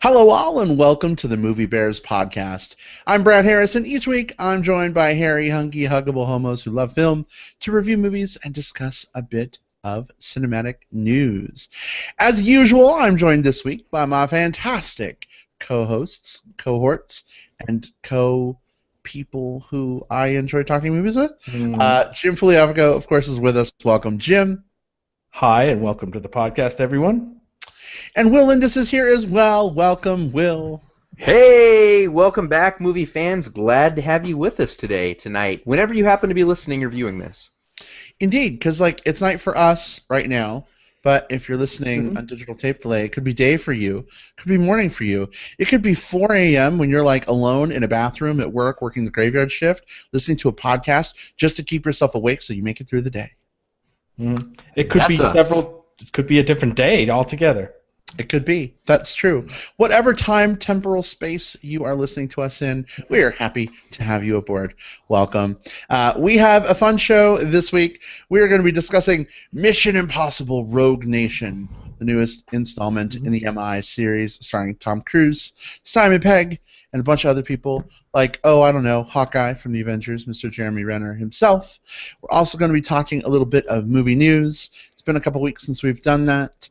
Hello, all, and welcome to the Movie Bears podcast. I'm Brad Harris, and each week I'm joined by hairy, hunky, huggable homos who love film to review movies and discuss a bit of cinematic news. As usual, I'm joined this week by my fantastic co-hosts, cohorts, and co-people who I enjoy talking movies with. Jim Pugliafico, of course, is with us. Welcome, Jim. Hi, and welcome to the podcast, everyone. And Will Lindis is here as well. Welcome, Will. Hey, welcome back, movie fans. Glad to have you with us tonight, whenever you happen to be listening or viewing this. Indeed, because it's night for us right now, but if you're listening on digital tape delay, it could be day for you, it could be morning for you. It could be 4 a.m. when you're alone in a bathroom at work working the graveyard shift, listening to a podcast just to keep yourself awake so you make it through the day. It could It could be a different day altogether. It could be. That's true. Whatever time, temporal space you are listening to us in, we are happy to have you aboard. Welcome. We have a fun show this week. We are going to be discussing Mission Impossible Rogue Nation, the newest installment in the MI series starring Tom Cruise, Simon Pegg, and a bunch of other people like, Hawkeye from the Avengers, Mr. Jeremy Renner himself. We're also going to be talking a little bit of movie news. It's been a couple weeks since we've done that.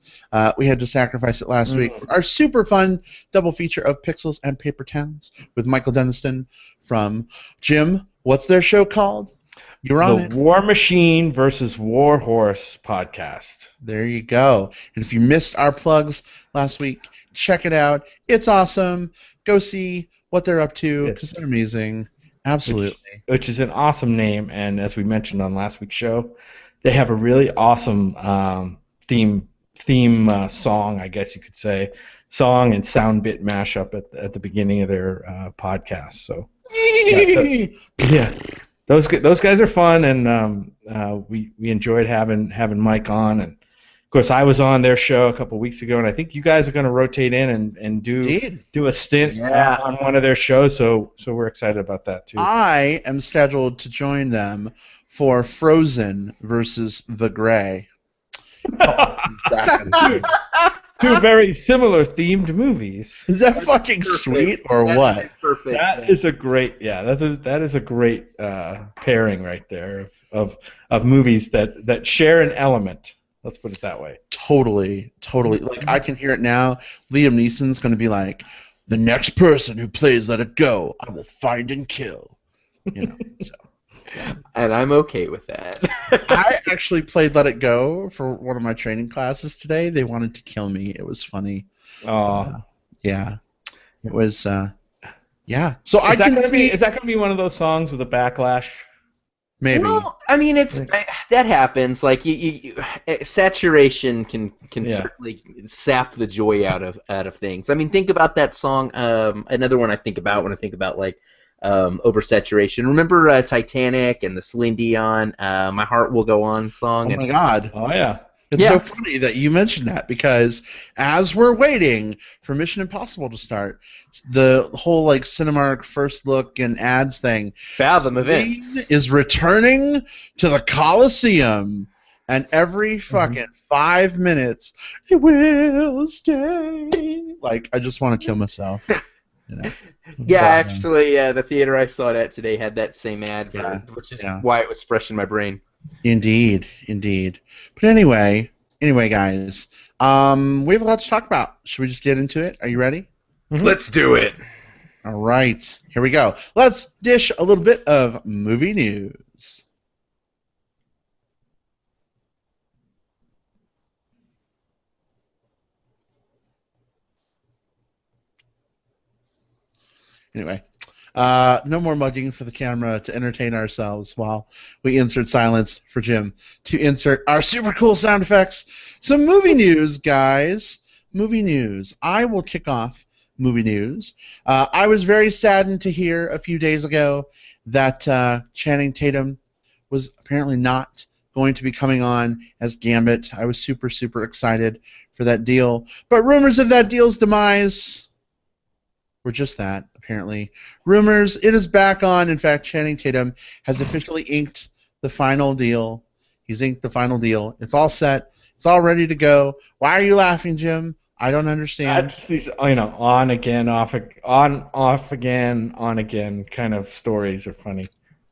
We had to sacrifice it last week for our super fun double feature of Pixels and Paper Towns with Michael Denniston from Jim. What's their show called? You're on it. The War Machine versus War Horse podcast. There you go. And if you missed our plugs last week, check it out. It's awesome. Go see what they're up to because they're amazing. Absolutely. Which is an awesome name, and as we mentioned on last week's show, they have a really awesome theme song, I guess you could say, song and sound bit mashup at the beginning of their podcast. So those guys are fun, and we enjoyed having Mike on, and of course I was on their show a couple weeks ago, and I think you guys are going to rotate in and do a stint on one of their shows, so we're excited about that too. I am scheduled to join them for Frozen versus The Grey. Two very similar themed movies. Is that fucking sweet or what? Perfect. That is a great that is a great pairing right there of movies that share an element. Let's put it that way. Totally. I can hear it now. Liam Neeson's going to be like, the next person who plays Let It Go, I will find and kill. So. And I'm okay with that. I actually played Let It Go for one of my training classes today. They wanted to kill me. It was funny. Yeah. It was, yeah. So is that going to be one of those songs with a backlash? Maybe. Well, I mean, that happens. Saturation can certainly sap the joy out of things. I mean, think about that song. Another one I think about when I think about oversaturation. Remember Titanic and the Celine Dion "My Heart Will Go On" song? Oh my God! Oh yeah. It's so funny that you mentioned that because as we're waiting for Mission Impossible to start, the whole Cinemark first look and ads thing, Fathom Events is returning to the Coliseum, and every fucking 5 minutes, it will stay. I just want to kill myself. Yeah, actually, the theater I saw it at today had that same ad, which is why it was fresh in my brain. Indeed. But anyway, guys, we have a lot to talk about. Should we just get into it? Are you ready? Let's do it. All right, here we go. Let's dish a little bit of movie news. Anyway, no more mugging for the camera to entertain ourselves while we insert silence for Jim to insert our super cool sound effects. So movie news, guys. Movie news. I will kick off movie news. I was very saddened to hear a few days ago that Channing Tatum was apparently not going to be coming on as Gambit. I was super, super excited for that deal. But rumors of that deal's demise were just that, apparently. Rumors, it is back on. In fact, Channing Tatum has officially inked the final deal. He's inked the final deal. It's all set. It's all ready to go. Why are you laughing, Jim? I don't understand. Just these, on again, off again, on again kind of stories are funny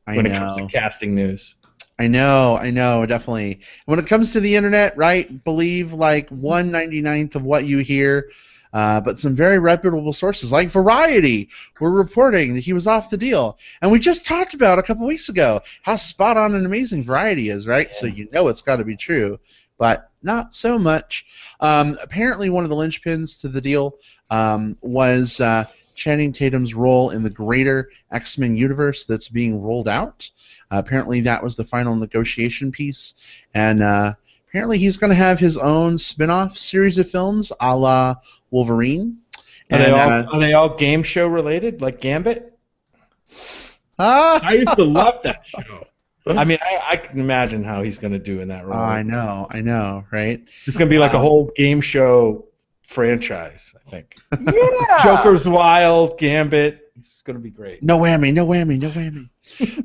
when it comes to casting news. I know, definitely. When it comes to the internet, right, believe like 1/99th of what you hear, but some very reputable sources like Variety were reporting that he was off the deal. And we just talked about a couple weeks ago how spot on and amazing Variety is, right? Yeah. So you know it's got to be true, but not so much. Apparently one of the linchpins to the deal was Channing Tatum's role in the greater X-Men universe that's being rolled out. Apparently that was the final negotiation piece, and apparently he's going to have his own spin-off series of films a la Wolverine. Are they all game show related, like Gambit? I used to love that show. I mean, I can imagine how he's going to do in that role. I know, right? It's going to be like a whole game show franchise, I think. Yeah. Joker's Wild, Gambit. It's going to be great. No whammy.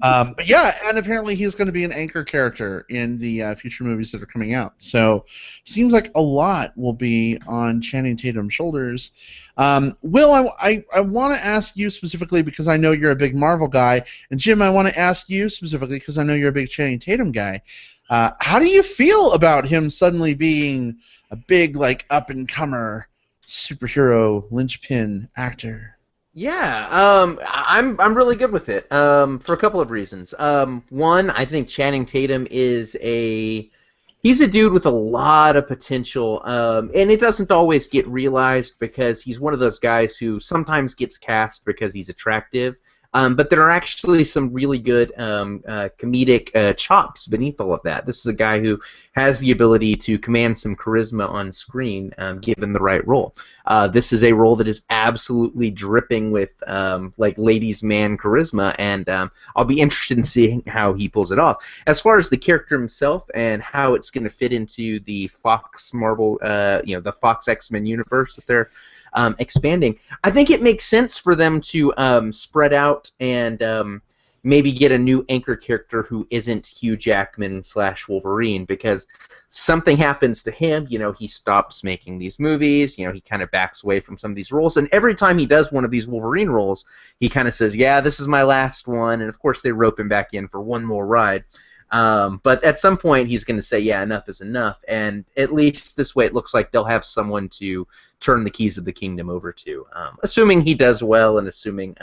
But yeah, and apparently he's going to be an anchor character in the future movies that are coming out. So seems like a lot will be on Channing Tatum's shoulders. Will, I want to ask you specifically because I know you're a big Marvel guy, and Jim, I want to ask you specifically because I know you're a big Channing Tatum guy. How do you feel about him suddenly being a big, like, up-and-comer superhero linchpin actor? Yeah, I'm really good with it for a couple of reasons. One, I think Channing Tatum he's a dude with a lot of potential, and it doesn't always get realized because he's one of those guys who sometimes gets cast because he's attractive. But there are actually some really good comedic chops beneath all of that. This is a guy who has the ability to command some charisma on screen given the right role. This is a role that is absolutely dripping with like ladies' man charisma, and I'll be interested in seeing how he pulls it off. As far as the character himself and how it's going to fit into the Fox Marvel, the Fox X-Men universe that they're expanding, I think it makes sense for them to spread out and maybe get a new anchor character who isn't Hugh Jackman / Wolverine, because something happens to him. He stops making these movies. He kind of backs away from some of these roles, and every time he does one of these Wolverine roles, he kind of says, "Yeah, this is my last one," and of course they rope him back in for one more ride. But at some point he's going to say, yeah, enough is enough, and at least this way it looks like they'll have someone to turn the keys of the kingdom over to, assuming he does well and assuming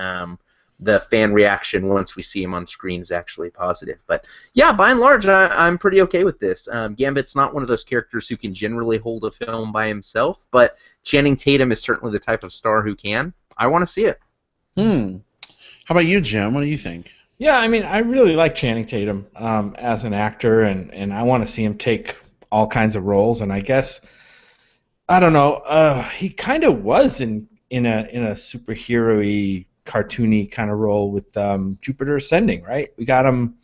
the fan reaction once we see him on screen is actually positive. But yeah, by and large, I'm pretty okay with this. Gambit's not one of those characters who can generally hold a film by himself, but Channing Tatum is certainly the type of star who can. I want to see it. How about you, Jim? What do you think? Yeah, I mean, I really like Channing Tatum as an actor, and I want to see him take all kinds of roles. And I guess, I don't know, he kind of was in a superhero-y, cartoony kind of role with Jupiter Ascending, right? We got him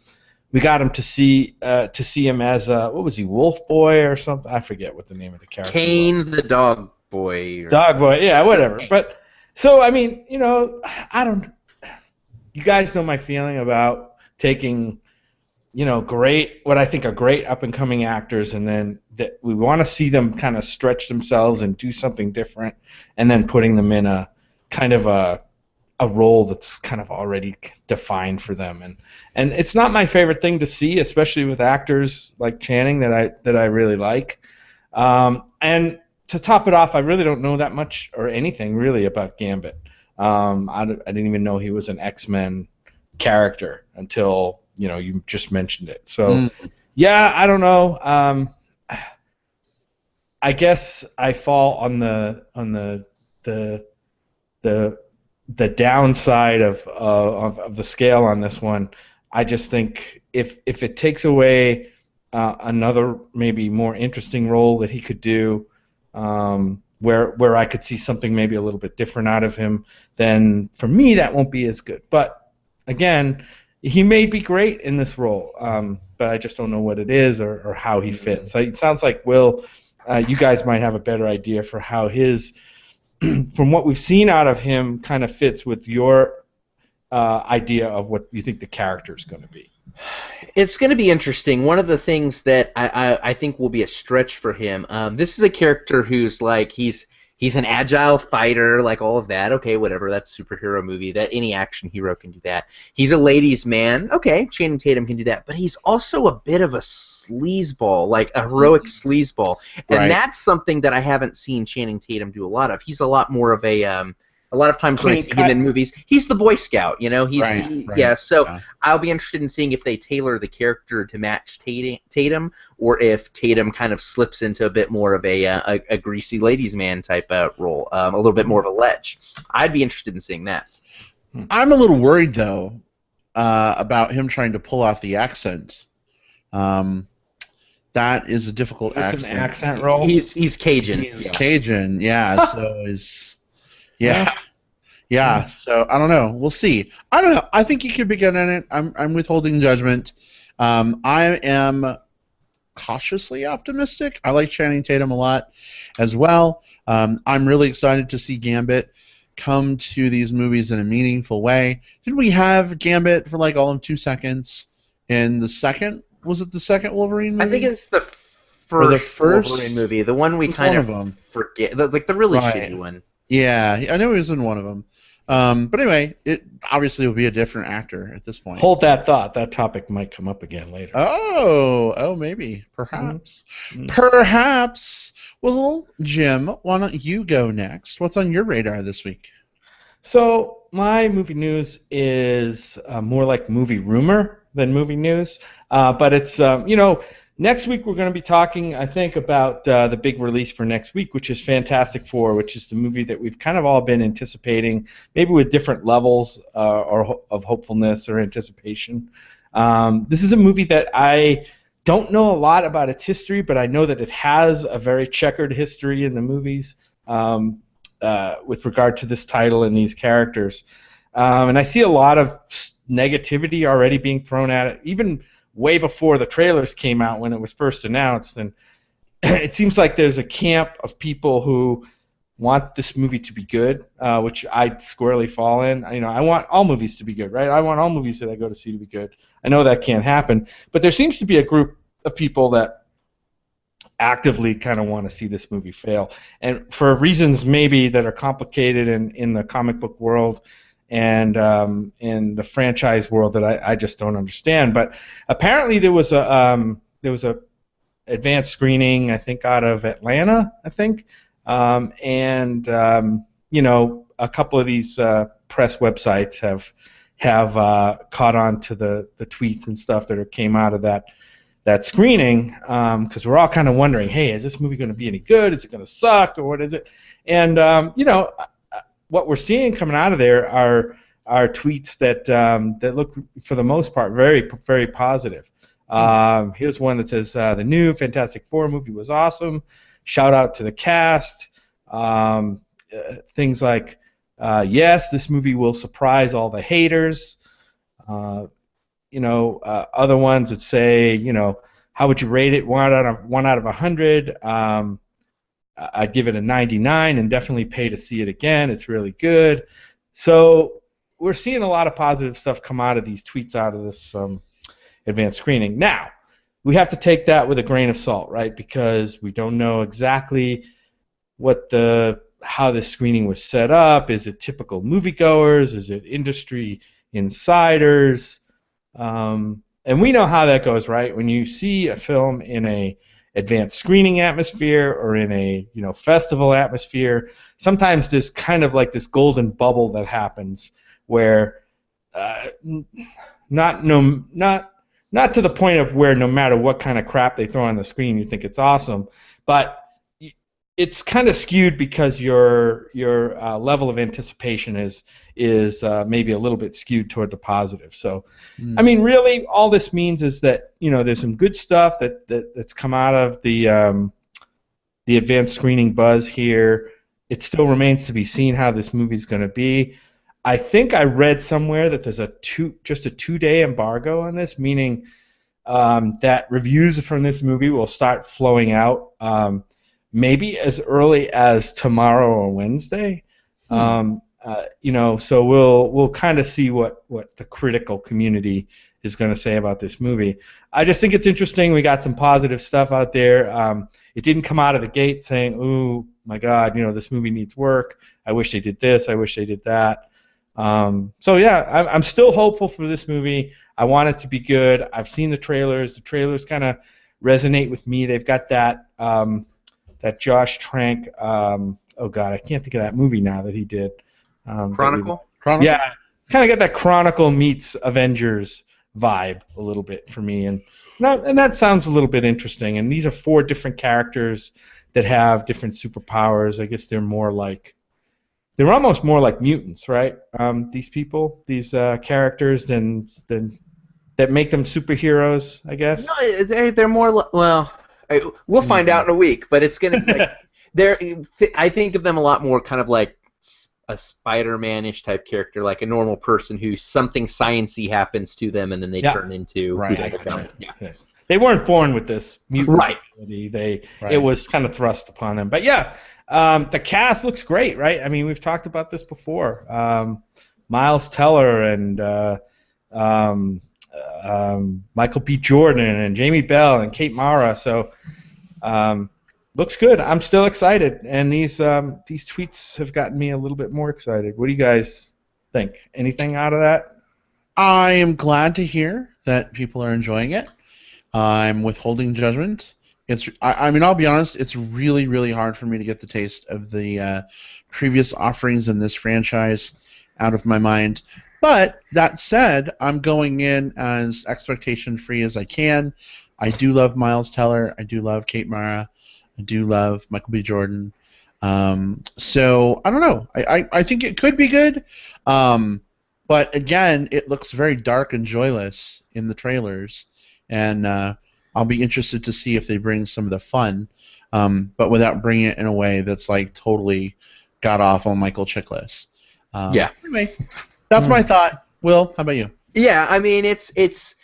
to see him as what was he, Wolf Boy or something? I forget what the name of the character Kane was. the Dog Boy. Dog Boy, yeah, whatever. But so I mean, I don't. You guys know my feeling about taking, what I think are great up-and-coming actors, and then that we want to see them kind of stretch themselves and do something different, and then putting them in a kind of a role that's kind of already defined for them. And it's not my favorite thing to see, especially with actors like Channing that I really like. And to top it off, I really don't know that much or anything really about Gambit. I didn't even know he was an X-Men character until you just mentioned it. So yeah, I don't know. I guess I fall on the downside of the scale on this one. I just think if it takes away another maybe more interesting role that he could do, where I could see something maybe a little bit different out of him, then for me that won't be as good. But again, he may be great in this role, but I just don't know what it is or how he fits. So it sounds like, Will, you guys might have a better idea for how his, from what we've seen out of him, kind of fits with your idea of what you think the character is going to be. It's going to be interesting. One of the things that I think will be a stretch for him, this is a character who's like, he's He's an agile fighter, like all of that. Okay, whatever. That's superhero movie. That any action hero can do that. He's a ladies' man. Okay, Channing Tatum can do that. But he's also a bit of a sleazeball, like a heroic sleazeball, and that's something that I haven't seen Channing Tatum do a lot of. He's a lot more of a lot of times when I see him in movies, he's the Boy Scout, you know. So I'll be interested in seeing if they tailor the character to match Tatum, or if Tatum kind of slips into a bit more of a greasy ladies' man type role, a little bit more of a lech. I'd be interested in seeing that. I'm a little worried though about him trying to pull off the accent. That is a difficult accent. An accent role. He's Cajun. He's Cajun, yeah. So is. Yeah. So I don't know. We'll see. I don't know. I think he could be good in it. I'm withholding judgment. I am cautiously optimistic. I like Channing Tatum a lot as well. I'm really excited to see Gambit come to these movies in a meaningful way. Did we have Gambit for like all of 2 seconds in the second? Was it the second Wolverine movie? I think it's the first Wolverine movie. The one we kind of forget. The really shitty one. Yeah, I know he was in one of them. But anyway, it obviously will be a different actor at this point. Hold that thought. That topic might come up again later. Oh, maybe. Perhaps. Perhaps. Well, Jim, why don't you go next? What's on your radar this week? So, my movie news is more like movie rumor than movie news. But it's, next week we're going to be talking, I think, about the big release for next week, which is Fantastic Four, which is the movie that we've kind of all been anticipating, maybe with different levels of hopefulness or anticipation. This is a movie that I don't know a lot about its history, but I know that it has a very checkered history in the movies with regard to this title and these characters. And I see a lot of negativity already being thrown at it, even way before the trailers came out when it was first announced. And it seems like there's a camp of people who want this movie to be good, which I squarely fall in. I want all movies to be good, right? I want all movies that I go to see to be good. I know that can't happen, but there seems to be a group of people that actively kind of want to see this movie fail, and for reasons maybe that are complicated in the comic book world and in the franchise world that I just don't understand. But apparently there was a advanced screening, I think, out of Atlanta, I think, and a couple of these press websites have caught on to the tweets and stuff that came out of that screening, because we're all kind of wondering, hey, is this movie going to be any good? Is it going to suck, or what is it? And what we're seeing coming out of there are tweets that look, for the most part, very, very positive. Here's one that says, the new Fantastic Four movie was awesome. Shout out to the cast. Things like, yes, this movie will surprise all the haters. Other ones that say, how would you rate it? 1 out of 100. I'd give it a 99 and definitely pay to see it again. It's really good. So we're seeing a lot of positive stuff come out of these tweets out of this advanced screening. Now, we have to take that with a grain of salt, right? Because we don't know exactly how this screening was set up. Is it typical moviegoers? Is it industry insiders? And we know how that goes, right? When you see a film in a advanced screening atmosphere or in a festival atmosphere, sometimes there's kind of like this golden bubble that happens where not to the point of where no matter what kind of crap they throw on the screen you think it's awesome, but it's kind of skewed because your level of anticipation is maybe a little bit skewed toward the positive. So, I mean, really, all this means is that there's some good stuff that's come out of the advanced screening buzz here. It still remains to be seen how this movie's going to be. I think I read somewhere that there's just a 2-day embargo on this, meaning that reviews from this movie will start flowing out. Maybe as early as tomorrow or Wednesday, so we'll kind of see what the critical community is going to say about this movie. I just think it's interesting. We got some positive stuff out there. It didn't come out of the gate saying, "Ooh, my God, this movie needs work. I wish they did this. I wish they did that. So yeah, I'm still hopeful for this movie. I want it to be good. I've seen the trailers. The trailers kind of resonate with me. They've got that that Josh Trank. Oh God, I can't think of that movie now that he did. Chronicle? Yeah, it's kind of got that Chronicle meets Avengers vibe a little bit for me, and that sounds a little bit interesting. And these are 4 different characters that have different superpowers. I guess they're almost more like mutants, right? These people, these characters, than that make them superheroes, I guess. No, they're more we'll find out in a week, but it's gonna be I think of them a lot more kind of like a Spider-Man-ish type character, like a normal person who something science-y happens to them, and then they turn into who they become. Yeah. They weren't born with this mutant right. ability. It was kind of thrust upon them. But yeah, the cast looks great, right? I mean, we've talked about this before. Miles Teller and Michael B. Jordan and Jamie Bell and Kate Mara. So looks good. I'm still excited, and these tweets have gotten me a little bit more excited. What do you guys think? Anything out of that? I am glad to hear that people are enjoying it. I'm withholding judgment. I mean, I'll be honest, it's really, really hard for me to get the taste of the previous offerings in this franchise out of my mind. But that said, I'm going in as expectation-free as I can. I do love Miles Teller. I do love Kate Mara. I do love Michael B. Jordan. So, I don't know. I think it could be good. But, again, it looks very dark and joyless in the trailers. And I'll be interested to see if they bring some of the fun, but without bringing it in a way that's like totally god-awful Michael Chiklis. Anyway, that's my thought. Will, how about you? Yeah, I mean, it's.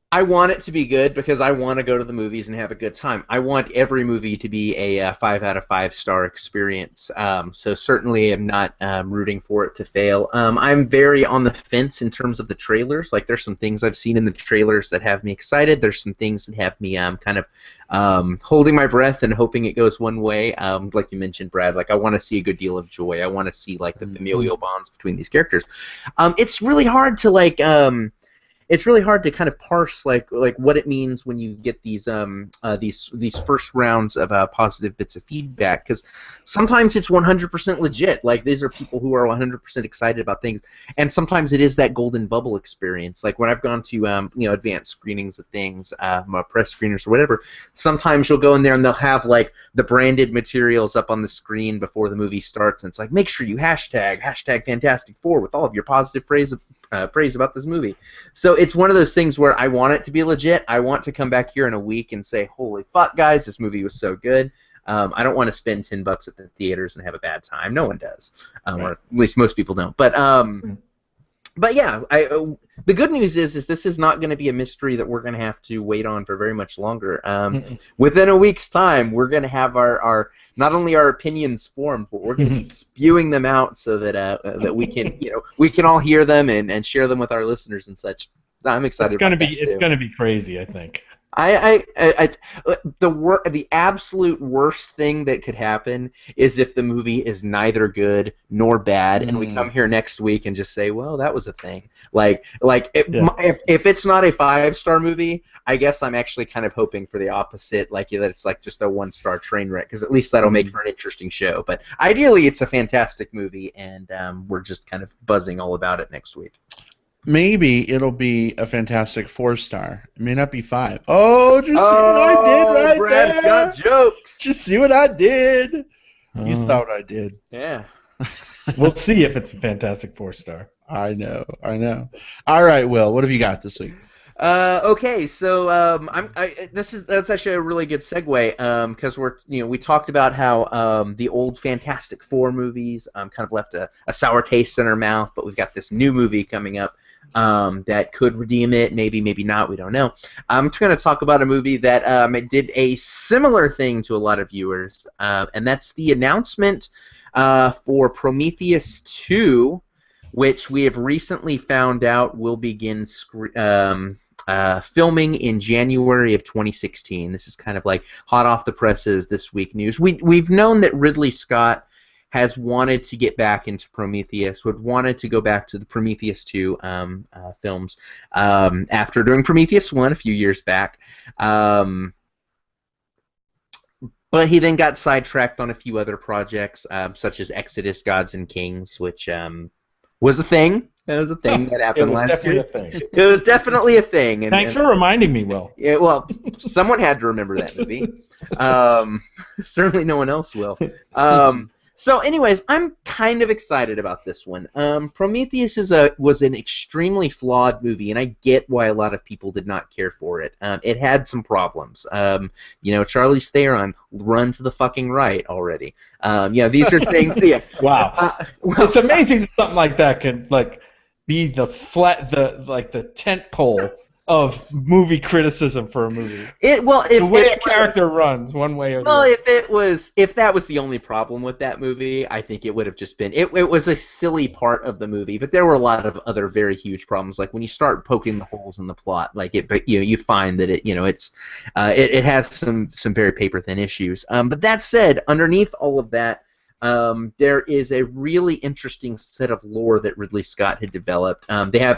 I want it to be good because I want to go to the movies and have a good time. I want every movie to be a 5 out of 5 star experience. So certainly I'm not rooting for it to fail. I'm very on the fence in terms of the trailers. Like there's some things I've seen in the trailers that have me excited. There's some things that have me kind of holding my breath and hoping it goes one way. Like you mentioned, Brad, like I want to see a good deal of joy. I want to see like the familial bonds between these characters. It's really hard to it's really hard to kind of parse like what it means when you get these first rounds of positive bits of feedback, because sometimes it's 100% legit. Like these are people who are 100% excited about things, and sometimes it is that golden bubble experience. Like when I've gone to advanced screenings of things, press screeners or whatever, sometimes you'll go in there and they'll have like the branded materials up on the screen before the movie starts, and it's like make sure you hashtag Fantastic Four with all of your positive praise about this movie. So it's one of those things where I want it to be legit. I want to come back here in a week and say, holy fuck, guys, this movie was so good. I don't want to spend $10 at the theaters and have a bad time. No one does, or at least most people don't. But yeah, the good news is this is not going to be a mystery that we're going to have to wait on for very much longer. Within a week's time, we're going to have our not only our opinions formed, but we're going to be spewing them out so that that we can all hear them and share them with our listeners and such. I'm excited. It's going to be crazy, I think. The absolute worst thing that could happen is if the movie is neither good nor bad, and we come here next week and just say, well, that was a thing. If it's not a 5-star movie, I guess I'm actually kind of hoping for the opposite, that it's like just a 1-star train wreck, because at least that'll make for an interesting show. But ideally, it's a fantastic movie, and we're just kind of buzzing all about it next week. Maybe it'll be a fantastic 4-star. It may not be 5. Oh, did you see what I did right Brad's there? got jokes. Did you see what I did? You saw what I did. Yeah. We'll see if it's a fantastic 4-star. I know. All right, Will, what have you got this week? Okay, so that's actually a really good segue, because we talked about how the old Fantastic Four movies kind of left a sour taste in our mouth, but we've got this new movie coming up that could redeem it, maybe not, we don't know. I'm going to talk about a movie that did a similar thing to a lot of viewers, and that's the announcement for Prometheus 2, which we have recently found out will begin filming in January of 2016. This is kind of like hot off the presses this week news. We've known that Ridley Scott has wanted to get back into Prometheus, wanted to go back to the Prometheus 2 films after doing Prometheus 1 a few years back. But he then got sidetracked on a few other projects, such as Exodus, Gods and Kings, which was a thing. It was a thing that happened last year. It was definitely a thing. It was definitely a thing. Thanks for reminding me, Will. Yeah, well, someone had to remember that movie. Certainly no one else will. So anyways, I'm kind of excited about this one. Prometheus was an extremely flawed movie, and I get why a lot of people did not care for it. It had some problems. Charlize Theron, run to the fucking right already. These are things. Yeah. Wow. It's amazing that something like that can be the tent pole of movie criticism for a movie. The way a character runs, one way or the other. If that was the only problem with that movie, I think it would have just been. It was a silly part of the movie, but there were a lot of other very huge problems. Like when you start poking the holes in the plot, you find that it has some very paper thin issues. But that said, underneath all of that, there is a really interesting set of lore that Ridley Scott had developed.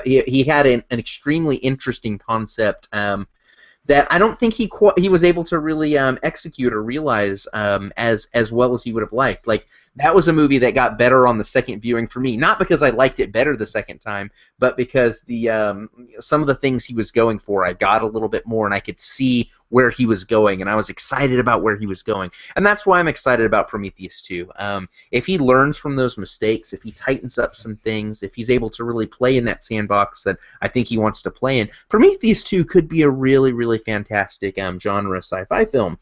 He had an extremely interesting concept that I don't think he was able to really execute or realize as well as he would have liked. Like, that was a movie that got better on the second viewing for me, not because I liked it better the second time, but because some of the things he was going for, I got a little bit more, and I could see where he was going, and I was excited about where he was going. And that's why I'm excited about Prometheus 2. If he learns from those mistakes, if he tightens up some things, if he's able to really play in that sandbox that I think he wants to play in, Prometheus 2 could be a really, really fantastic genre sci-fi film.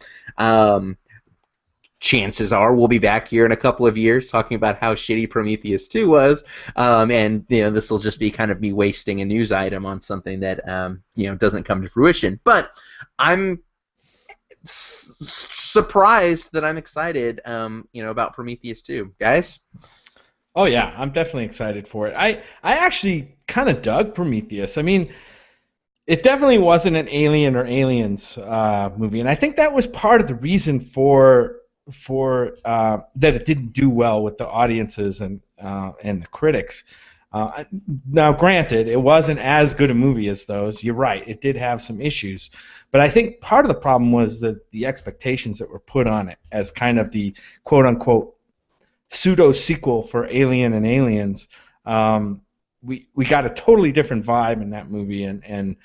Chances are we'll be back here in a couple of years talking about how shitty Prometheus 2 was, and this will just be kind of me wasting a news item on something that doesn't come to fruition. But I'm surprised that I'm excited, about Prometheus 2, guys. Oh yeah, I'm definitely excited for it. I actually kind of dug Prometheus. I mean, it definitely wasn't an Alien or Aliens movie, and I think that was part of the reason for that it didn't do well with the audiences and the critics. Now, granted, it wasn't as good a movie as those. You're right; it did have some issues, but I think part of the problem was the expectations that were put on it as kind of the quote unquote pseudo sequel for Alien and Aliens. We got a totally different vibe in that movie and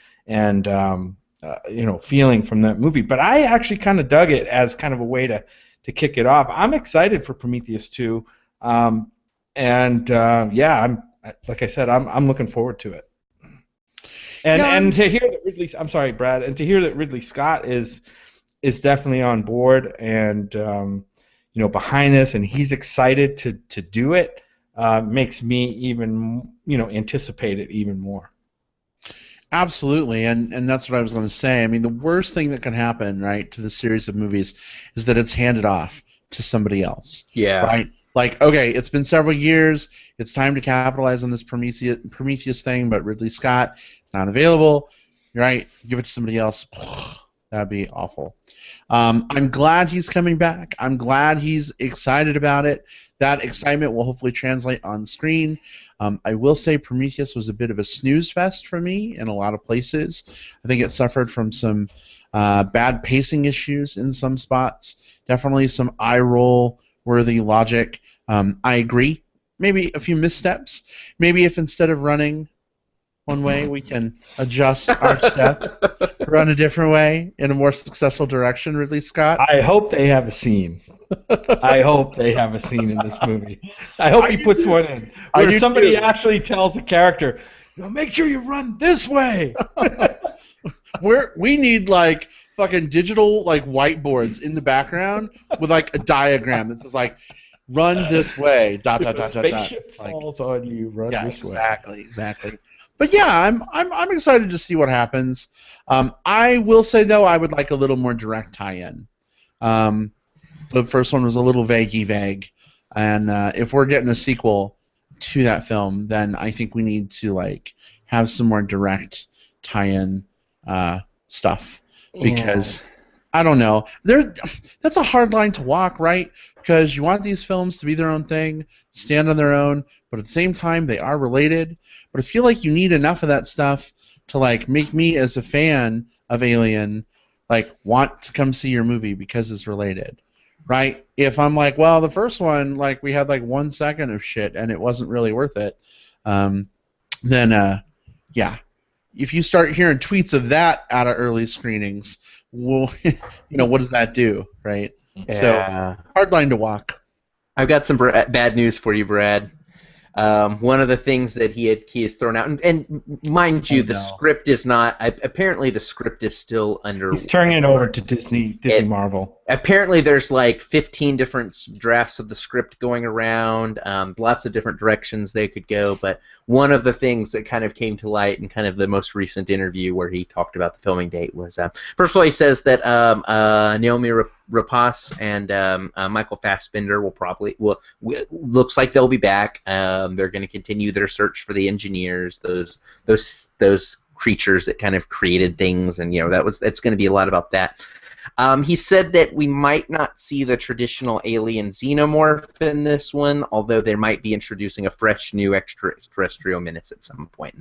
feeling from that movie. But I actually kind of dug it as kind of a way to kick it off. I'm excited for Prometheus 2, I'm like I said, I'm looking forward to it. And to hear that I'm sorry, Brad, and to hear that Ridley Scott is definitely on board and behind this, and he's excited to do it, makes me even anticipate it even more. Absolutely, and that's what I was going to say. I mean, the worst thing that can happen, right, to the series of movies is that it's handed off to somebody else. Yeah. Right? Like, okay, it's been several years. It's time to capitalize on this Prometheus thing, but Ridley Scott is not available. Right? Give it to somebody else. That'd be awful. I'm glad he's coming back. I'm glad he's excited about it. That excitement will hopefully translate on screen. I will say Prometheus was a bit of a snooze fest for me in a lot of places. I think it suffered from some bad pacing issues in some spots. Definitely some eye-roll-worthy logic. I agree. Maybe a few missteps. Maybe if instead of running one way, we can adjust our step, run a different way in a more successful direction, Ridley Scott. I hope they have a scene. I hope they have a scene in this movie. I hope he puts one in where somebody actually tells a character, make sure you run this way. We need fucking digital whiteboards in the background with a diagram that says run this way. Spaceship falls on you. Run this way. Exactly. But yeah, I'm excited to see what happens. I will say though, I would like a little more direct tie-in. The first one was a little vague, and if we're getting a sequel to that film, then I think we need to have some more direct tie-in stuff because I don't know. That's a hard line to walk, right? Because you want these films to be their own thing, stand on their own, but at the same time they are related. But I feel like you need enough of that stuff to like make me as a fan of Alien like want to come see your movie because it's related. Right? If I'm like, well, the first one, like, we had like 1 second of shit and it wasn't really worth it, then, yeah. If you start hearing tweets of that out of early screenings, well, what does that do, right? Yeah. So, hard line to walk. I've got some bad news for you, Brad. One of the things that he has thrown out, and mind you, the script is not. Apparently, the script is still under. He's turning it over to Disney Marvel. Apparently, there's like 15 different drafts of the script going around. Lots of different directions they could go, but one of the things that kind of came to light in kind of the most recent interview where he talked about the filming date was, first of all, he says that Naomi Rapace and Michael Fassbender looks like they'll be back. They're going to continue their search for the engineers, those creatures that kind of created things, and it's going to be a lot about that. He said that we might not see the traditional alien xenomorph in this one, although they might be introducing a fresh new extraterrestrial menace at some point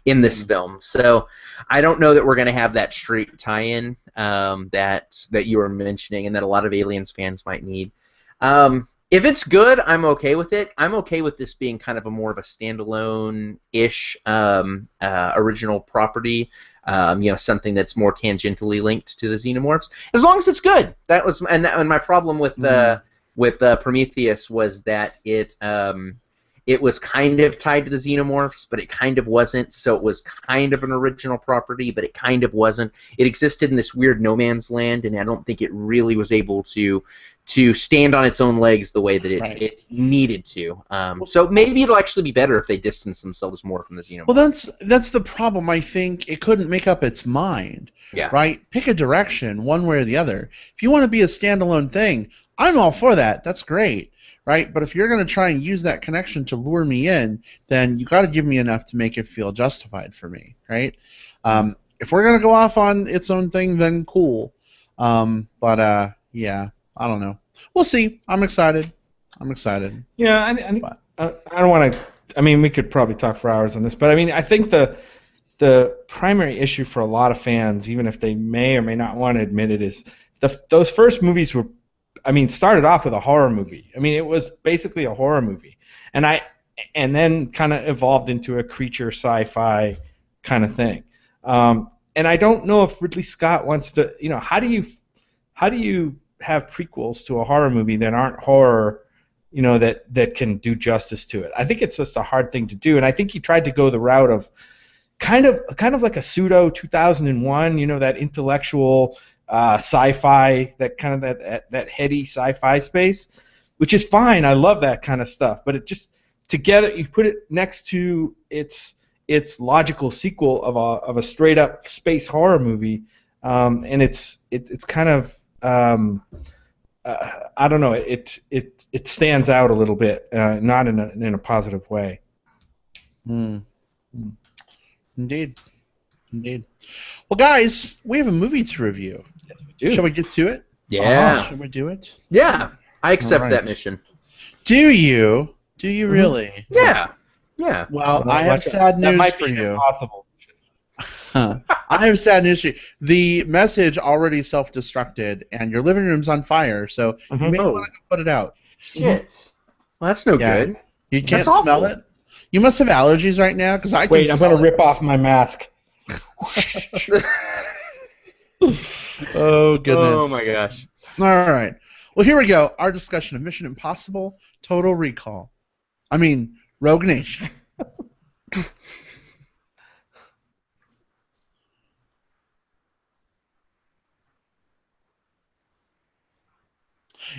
in this film. So I don't know that we're going to have that straight tie-in that you were mentioning and that a lot of Aliens fans might need. If it's good, I'm okay with it. I'm okay with this being kind of more of a standalone-ish original property. Something that's more tangentially linked to the xenomorphs, as long as it's good. That was and my problem with Prometheus was that it was kind of tied to the xenomorphs, but it kind of wasn't. So it was kind of an original property, but it kind of wasn't. It existed in this weird no man's land, and I don't think it really was able to stand on its own legs the way that it needed to. So maybe it'll actually be better if they distance themselves more from the xenomorphs. Well, that's the problem. I think it couldn't make up its mind. Yeah. Right? Pick a direction, one way or the other. If you want to be a standalone thing, I'm all for that. That's great. Right? But if you're going to try and use that connection to lure me in, then you got to give me enough to make it feel justified for me. Right? If we're going to go off on its own thing, then cool. Yeah. I don't know. We'll see. I'm excited. Yeah, I don't want to. I mean, we could probably talk for hours on this, but I mean, I think the primary issue for a lot of fans, even if they may or may not want to admit it, is those first movies were, started off with a horror movie. I mean, it was basically a horror movie, and then kind of evolved into a creature sci-fi kind of thing. And I don't know if Ridley Scott wants to. How do you have prequels to a horror movie that aren't horror, that can do justice to it? I think it's just a hard thing to do, and I think he tried to go the route of kind of like a pseudo 2001, that intellectual sci-fi, that kind of that heady sci-fi space, which is fine. I love that kind of stuff, but it just together you put it next to its logical sequel of a straight up space horror movie, and it's kind of I don't know. It stands out a little bit, not in a positive way. Indeed. Well, guys, we have a movie to review. Yes, we do. Shall we get to it? Yeah. Shall we do it? Yeah. I accept that mission. Do you? Do you really? Yeah. Yeah. Well, I have sad news for you. Impossible. I have sad news for you. The message already self-destructed, and your living room's on fire, so you may want to put it out. Shit. Well, that's no good. You can't smell it? You must have allergies right now, because I can Wait, I'm going to rip off my mask. Oh, goodness. Oh, my gosh. All right. Well, here we go. Our discussion of Mission Impossible Total Recall. Rogue Nation.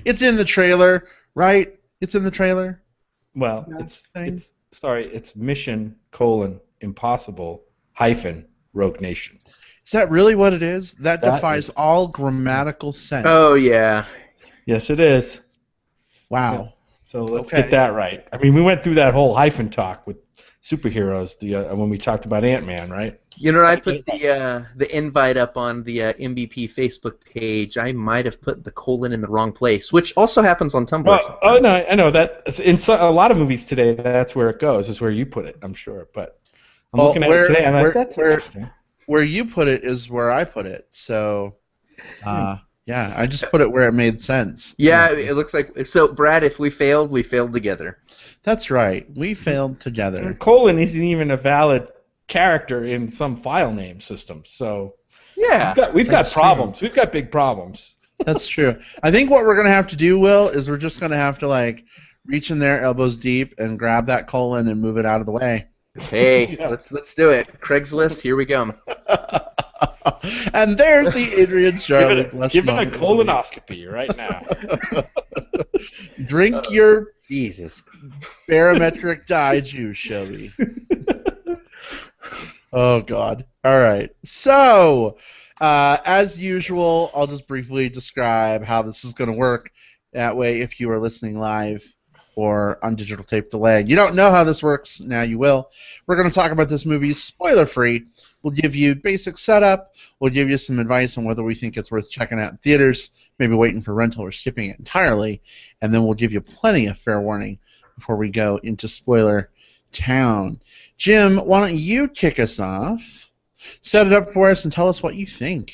It's in the trailer, right? It's in the trailer. Well, it's Mission: Impossible - Rogue Nation. Is that really what it is? That defies all grammatical sense. Oh, yeah. Yes, it is. Wow. Yeah. So let's get that right. We went through that whole hyphen talk with superheroes when we talked about Ant-Man, right? You know, I put the invite up on the MBP Facebook page. I might have put the colon in the wrong place, which also happens on Tumblr. Oh no, I know that in a lot of movies today. That's where it goes. Is where you put it. I'm sure, but I'm looking at it today. I'm like, that's interesting. Where you put it is where I put it. So, yeah, I just put it where it made sense. Yeah, it looks like so. Brad, if we failed together. That's right. We failed together. And colon isn't even a valid character in some file name systems. So yeah, we've got problems. We've got big problems. That's true. I think what we're gonna have to do, Will, is we're just gonna have to like reach in there, elbows deep, and grab that colon and move it out of the way. Hey, let's do it. Craigslist, here we go. And there's the Adrian Charlie. Give it a colonoscopy right now. Drink your Jesus barometric dye juice, Shelby. Oh, God. All right. So, as usual, I'll just briefly describe how this is going to work. That way, if you are listening live or on digital tape delay, you don't know how this works, now you will. We're going to talk about this movie spoiler-free. We'll give you basic setup. We'll give you some advice on whether we think it's worth checking out in theaters, maybe waiting for rental or skipping it entirely, and then we'll give you plenty of fair warning before we go into spoiler town. Jim, why don't you kick us off, set it up for us, and tell us what you think.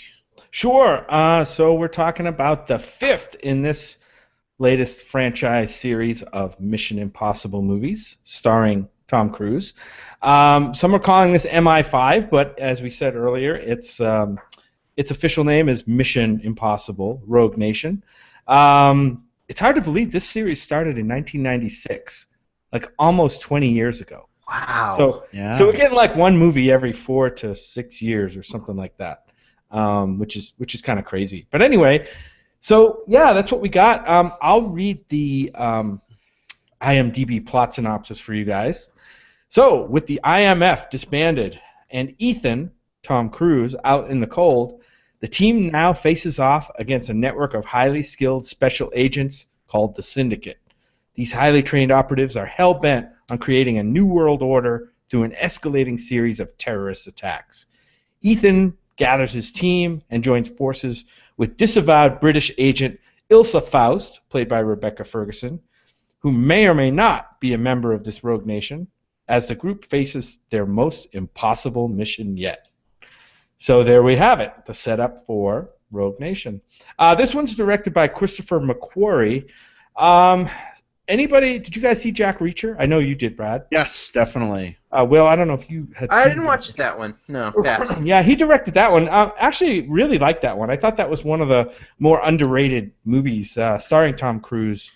Sure. So we're talking about the fifth in this latest franchise series of Mission Impossible movies starring Tom Cruise. Some are calling this MI5, but as we said earlier, its official name is Mission Impossible Rogue Nation. It's hard to believe this series started in 1996, like almost 20 years ago. Wow. So we're getting like one movie every 4 to 6 years or something like that, which is kind of crazy. But anyway, so yeah, that's what we got. I'll read the IMDb plot synopsis for you guys. So, with the IMF disbanded and Ethan, Tom Cruise, out in the cold, the team now faces off against a network of highly skilled special agents called the Syndicate. These highly trained operatives are hell-bent on creating a new world order through an escalating series of terrorist attacks. Ethan gathers his team and joins forces with disavowed British agent Ilsa Faust, played by Rebecca Ferguson, who may or may not be a member of this rogue nation, as the group faces their most impossible mission yet. So there we have it, the setup for Rogue Nation. This one's directed by Christopher McQuarrie. Did you guys see Jack Reacher? I know you did, Brad. Yes, definitely. Will, I don't know if you had seen I didn't watch that one. No. Yeah, he directed that one. Actually, really liked that one. I thought that was one of the more underrated movies starring Tom Cruise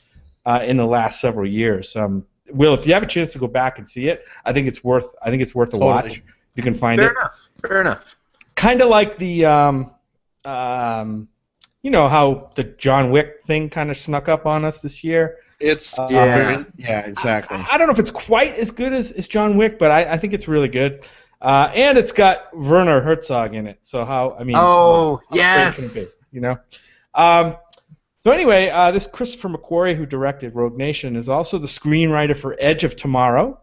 in the last several years. Will, if you have a chance to go back and see it, I think it's worth a watch. If you can find it. Fair enough. Kind of like the, you know how the John Wick thing kind of snuck up on us this year. It's exactly. I don't know if it's quite as good as John Wick, but I think it's really good. And it's got Werner Herzog in it. So how yes. Can it be, you know. So anyway, this Christopher McQuarrie, who directed Rogue Nation, is also the screenwriter for Edge of Tomorrow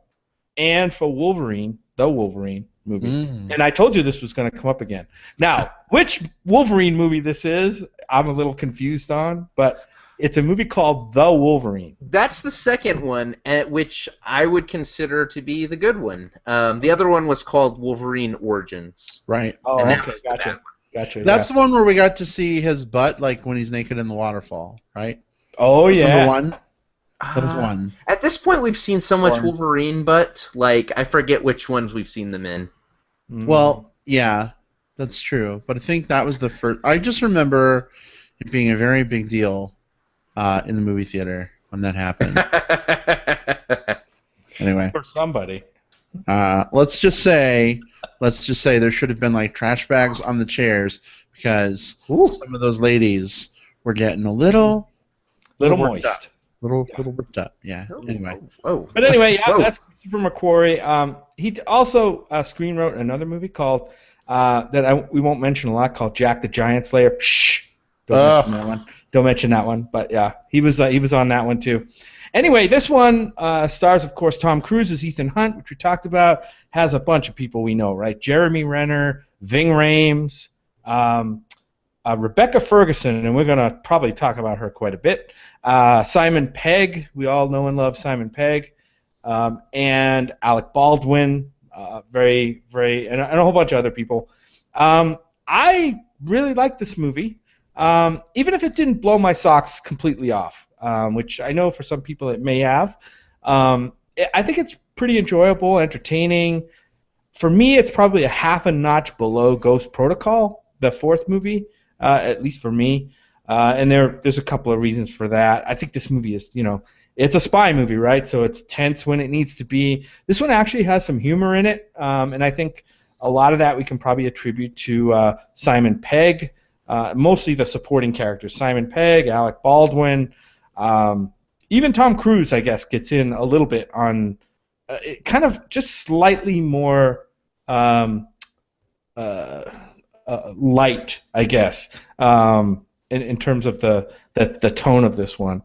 and for Wolverine, the Wolverine movie. And I told you this was going to come up again. Now, which Wolverine movie this is, I'm a little confused on, but it's a movie called The Wolverine. That's the second one, which I would consider to be the good one. The other one was called Wolverine Origins. Right. Oh, okay, gotcha. That's the one where we got to see his butt, like when he's naked in the waterfall, right? Oh, yeah. Number one. That was one. At this point, we've seen so much Wolverine butt, like I forget which ones we've seen them in. Well, yeah, that's true. But I think that was the first. I just remember it being a very big deal in the movie theater when that happened. Anyway. For somebody. Let's just say there should have been like trash bags on the chairs because some of those ladies were getting a little moist. Little worked up. Yeah. Anyway. But anyway, yeah, that's Christopher McQuarrie. He also screenwrote another movie called we won't mention a lot, called Jack the Giant Slayer. Shh. Don't mention that one. don't mention that one. But yeah, he was on that one too. Anyway, this one stars, of course, Tom Cruise as Ethan Hunt, which we talked about. Has a bunch of people we know, right? Jeremy Renner, Ving Rhames, Rebecca Ferguson, and we're going to probably talk about her quite a bit. Simon Pegg, we all know and love Simon Pegg, and Alec Baldwin, very, very, and a whole bunch of other people. I really like this movie, even if it didn't blow my socks completely off, which I know for some people it may have. I think it's pretty enjoyable, entertaining. For me, it's probably a half a notch below Ghost Protocol, the fourth movie, at least for me. And there's a couple of reasons for that. I think this movie is, it's a spy movie, right? So it's tense when it needs to be. This one actually has some humor in it, and I think a lot of that we can probably attribute to Simon Pegg, mostly the supporting characters. Simon Pegg, Alec Baldwin, even Tom Cruise, I guess, gets in a little bit on kind of just slightly more light, I guess, in terms of the tone of this one.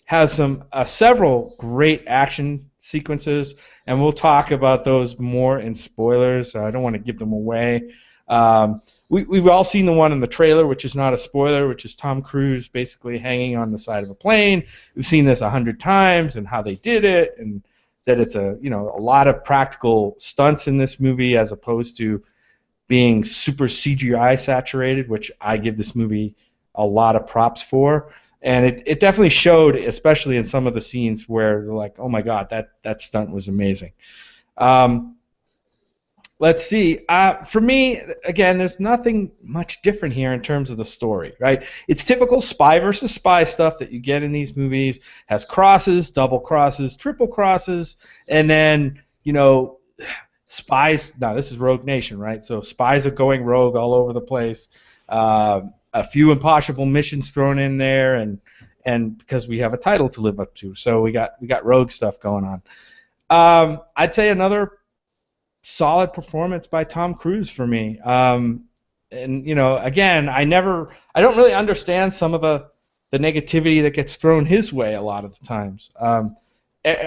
Has some several great action sequences, and we'll talk about those more in spoilers. I don't want to give them away. We've all seen the one in the trailer, which is not a spoiler, which is Tom Cruise basically hanging on the side of a plane. We've seen this 100 times, and how they did it, and that it's a lot of practical stunts in this movie as opposed to being super CGI saturated, which I give this movie a lot of props for. And it definitely showed, especially in some of the scenes where they're like, oh my God, that stunt was amazing. Let's see. For me, again, there's nothing much different here in terms of the story, right? It's typical spy versus spy stuff that you get in these movies. Has crosses, double crosses, triple crosses, and then, spies. Now, this is Rogue Nation, right? So spies are going rogue all over the place. A few impossible missions thrown in there, and because we have a title to live up to, so we got rogue stuff going on. I'd say another solid performance by Tom Cruise for me. And again, I don't really understand some of the negativity that gets thrown his way a lot of the times.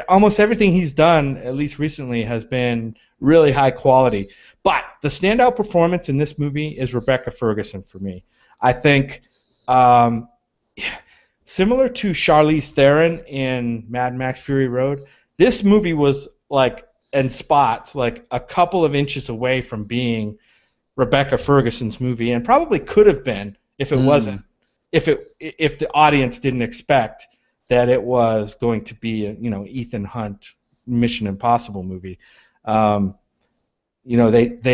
Almost everything he's done, at least recently, has been really high quality. But the standout performance in this movie is Rebecca Ferguson for me. I think similar to Charlize Theron in Mad Max Fury Road, this movie was in spots a couple of inches away from being Rebecca Ferguson's movie, and probably could have been if it wasn't, if the audience didn't expect that it was going to be a Ethan Hunt Mission Impossible movie. They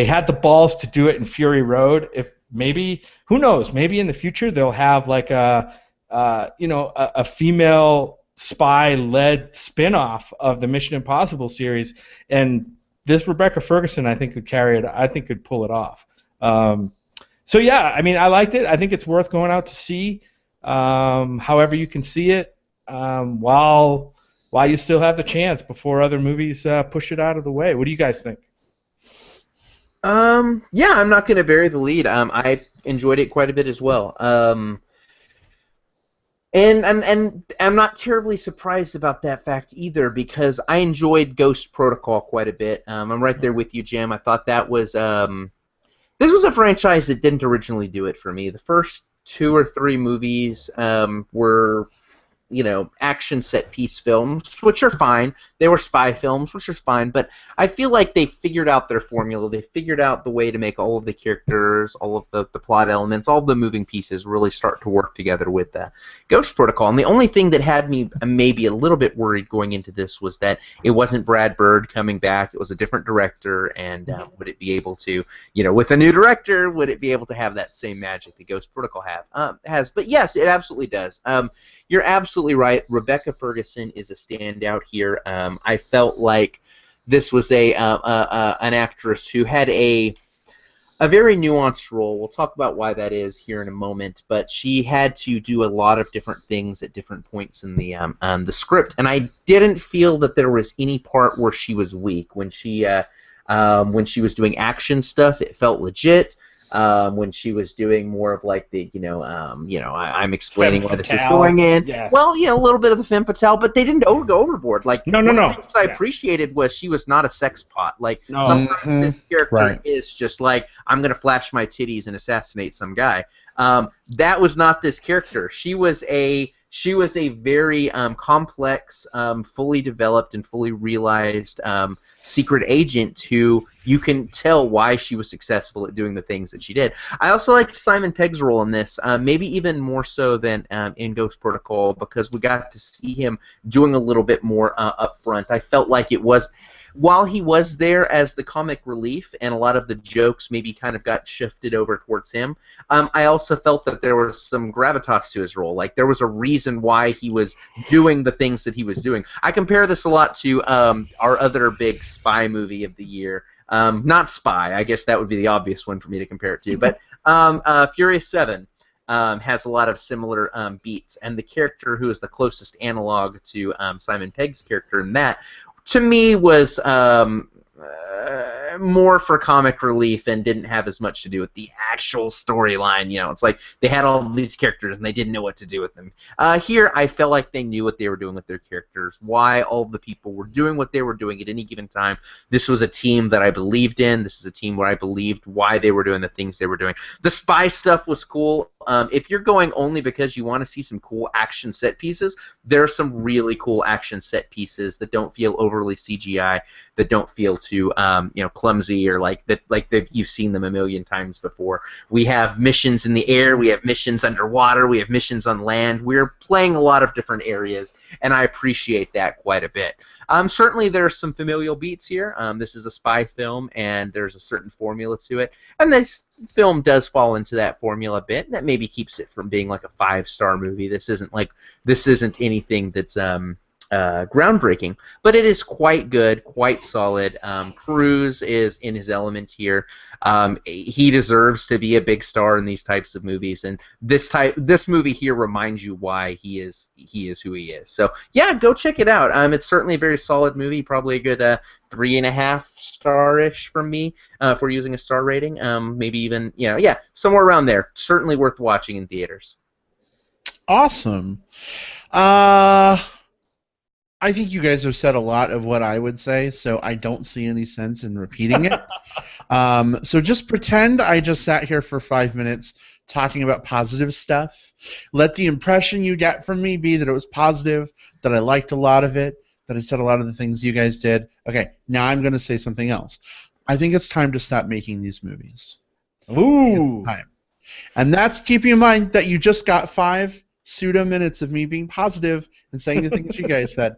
had the balls to do it in Fury Road. If maybe, who knows? Maybe in the future they'll have a female spy-led spin-off of the Mission Impossible series, and this Rebecca Ferguson, I think, could carry it. I think could pull it off. So yeah, I liked it. I think it's worth going out to see. However you can see it, while you still have the chance before other movies push it out of the way. What do you guys think? Yeah, I'm not going to bury the lead. I enjoyed it quite a bit as well. And I'm not terribly surprised about that fact either, because I enjoyed Ghost Protocol quite a bit. I'm right there with you, Jim. I thought that was this was a franchise that didn't originally do it for me. The first 2 or 3 movies were action set-piece films, which are fine. They were spy films, which are fine, but I feel like they figured out their formula. They figured out the way to make all of the characters, all of the plot elements, all of the moving pieces really start to work together with Ghost Protocol. And the only thing that had me maybe a little bit worried going into this was that it wasn't Brad Bird coming back. It was a different director, and would it be able to, with a new director, would it be able to have that same magic that Ghost Protocol has? But yes, it absolutely does. You're absolutely right. Rebecca Ferguson is a standout here. I felt like this was an actress who had a very nuanced role. We'll talk about why that is here in a moment. But she had to do a lot of different things at different points in the script, and I didn't feel that there was any part where she was weak when she was doing action stuff. It felt legit. when she was doing more of like the, I'm explaining Femme why this is fatale. going in. Yeah. Well, a little bit of the femme fatale, but they didn't go overboard. Like, No. one of the things that I appreciated was she was not a sex pot. Like, No. sometimes this character Right. is just like, I'm going to flash my titties and assassinate some guy. That was not this character. She was a very complex, fully developed, and fully realized secret agent who you can tell why she was successful at doing the things that she did. I also liked Simon Pegg's role in this, maybe even more so than in Ghost Protocol, because we got to see him doing a little bit more up front. I felt like it was, while he was there as the comic relief and a lot of the jokes maybe kind of got shifted over towards him, I also felt that there was some gravitas to his role. Like, there was a reason why he was doing the things that he was doing. I compare this a lot to our other big spy movie of the year. Not Spy, I guess that would be the obvious one for me to compare it to, but Furious 7 has a lot of similar beats, and the character who is the closest analog to Simon Pegg's character in that, to me, was more for comic relief and didn't have as much to do with the actual storyline. It's like they had all these characters and they didn't know what to do with them. Here, I felt like they knew what they were doing with their characters, why all the people were doing what they were doing at any given time. This was a team that I believed in. This is a team where I believed why they were doing the things they were doing. The spy stuff was cool. If you're going only because you want to see some cool action set pieces, there are some really cool action set pieces that don't feel overly CGI, that don't feel too clumsy, or like you've seen them a million times before. We have missions in the air, we have missions underwater, we have missions on land. We're playing a lot of different areas, and I appreciate that quite a bit. Certainly there's some familial beats here. This is a spy film, and there's a certain formula to it, and this film does fall into that formula a bit, and that maybe keeps it from being like a 5-star movie. This isn't anything that's groundbreaking, but it is quite good, quite solid. Cruise is in his element here. He deserves to be a big star in these types of movies, and this movie here reminds you why he is who he is. So yeah, go check it out. It's certainly a very solid movie, probably a good 3.5 star-ish from me for using a star rating. Maybe even somewhere around there. Certainly worth watching in theaters. Awesome. I think you guys have said a lot of what I would say, so I don't see any sense in repeating it. So just pretend I just sat here for 5 minutes talking about positive stuff. Let the impression you get from me be that it was positive, that I liked a lot of it, that I said a lot of the things you guys did. Okay, now I'm going to say something else. I think it's time to stop making these movies. Ooh. Time. And that's keeping in mind that you just got 5 pseudo minutes of me being positive and saying the things you guys said.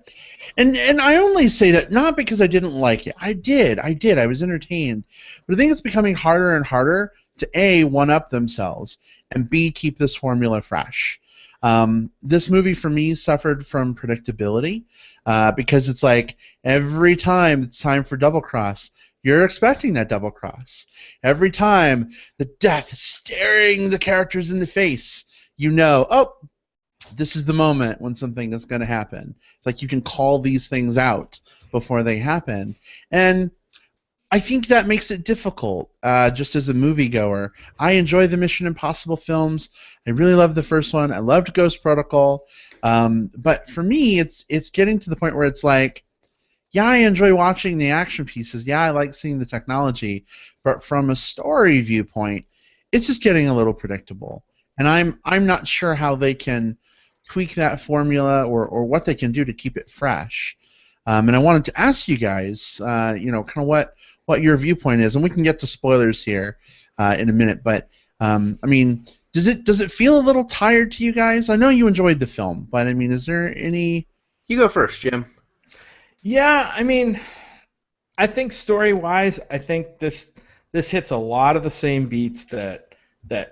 And I only say that not because I didn't like it. I did. I was entertained. But I think it's becoming harder and harder to A, one-up themselves, and B, keep this formula fresh. This movie, for me, suffered from predictability because it's like every time it's time for double cross, you're expecting that double cross. Every time the death is staring the characters in the face, you know, oh, this is the moment when something is going to happen. It's like you can call these things out before they happen. And I think that makes it difficult, just as a moviegoer. I enjoy the Mission Impossible films. I really love the first one. I loved Ghost Protocol. But for me, it's getting to the point where it's like, yeah, I enjoy watching the action pieces. Yeah, I like seeing the technology. But from a story viewpoint, it's just getting a little predictable. And I'm not sure how they can tweak that formula or what they can do to keep it fresh. And I wanted to ask you guys, kind of what your viewpoint is, and we can get to spoilers here in a minute. But I mean, does it feel a little tired to you guys? I know you enjoyed the film, but I mean, is there any? You go first, Jim. Yeah, I mean, I think story-wise, I think this hits a lot of the same beats that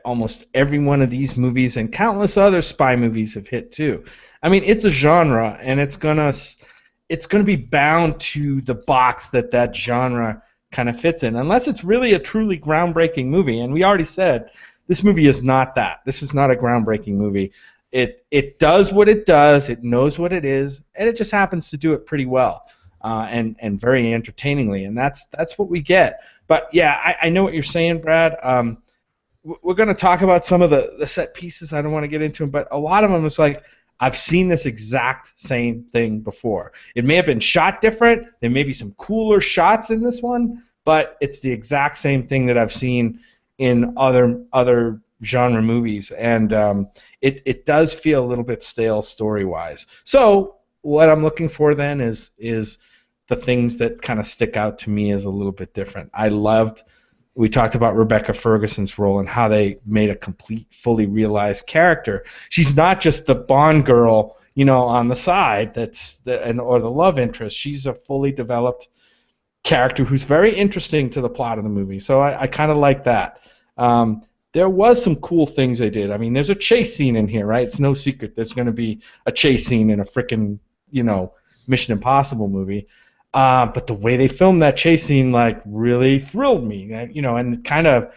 almost every one of these movies and countless other spy movies have hit too. I mean, it's a genre, and it's gonna be bound to the box that genre kind of fits in, unless it's really a truly groundbreaking movie. And we already said this movie is not that. This is not a groundbreaking movie. It does what it does. It knows what it is, and it just happens to do it pretty well and very entertainingly. And that's what we get. But yeah, I know what you're saying, Brad. we're going to talk about some of the set pieces. I don't want to get into them, but a lot of them is like, I've seen this exact same thing before. It may have been shot different. There may be some cooler shots in this one, but it's the exact same thing that I've seen in other genre movies, and it does feel a little bit stale story-wise. So what I'm looking for then is the things that kind of stick out to me as a little bit different. We talked about Rebecca Ferguson's role and how they made a complete, fully realized character. She's not just the Bond girl, on the side or the love interest. She's a fully developed character who's very interesting to the plot of the movie. So I kind of like that. There was some cool things they did. I mean, there's a chase scene in here, right? It's no secret there's going to be a chase scene in a frickin', Mission Impossible movie. But the way they filmed that chase scene, really thrilled me, and it kind of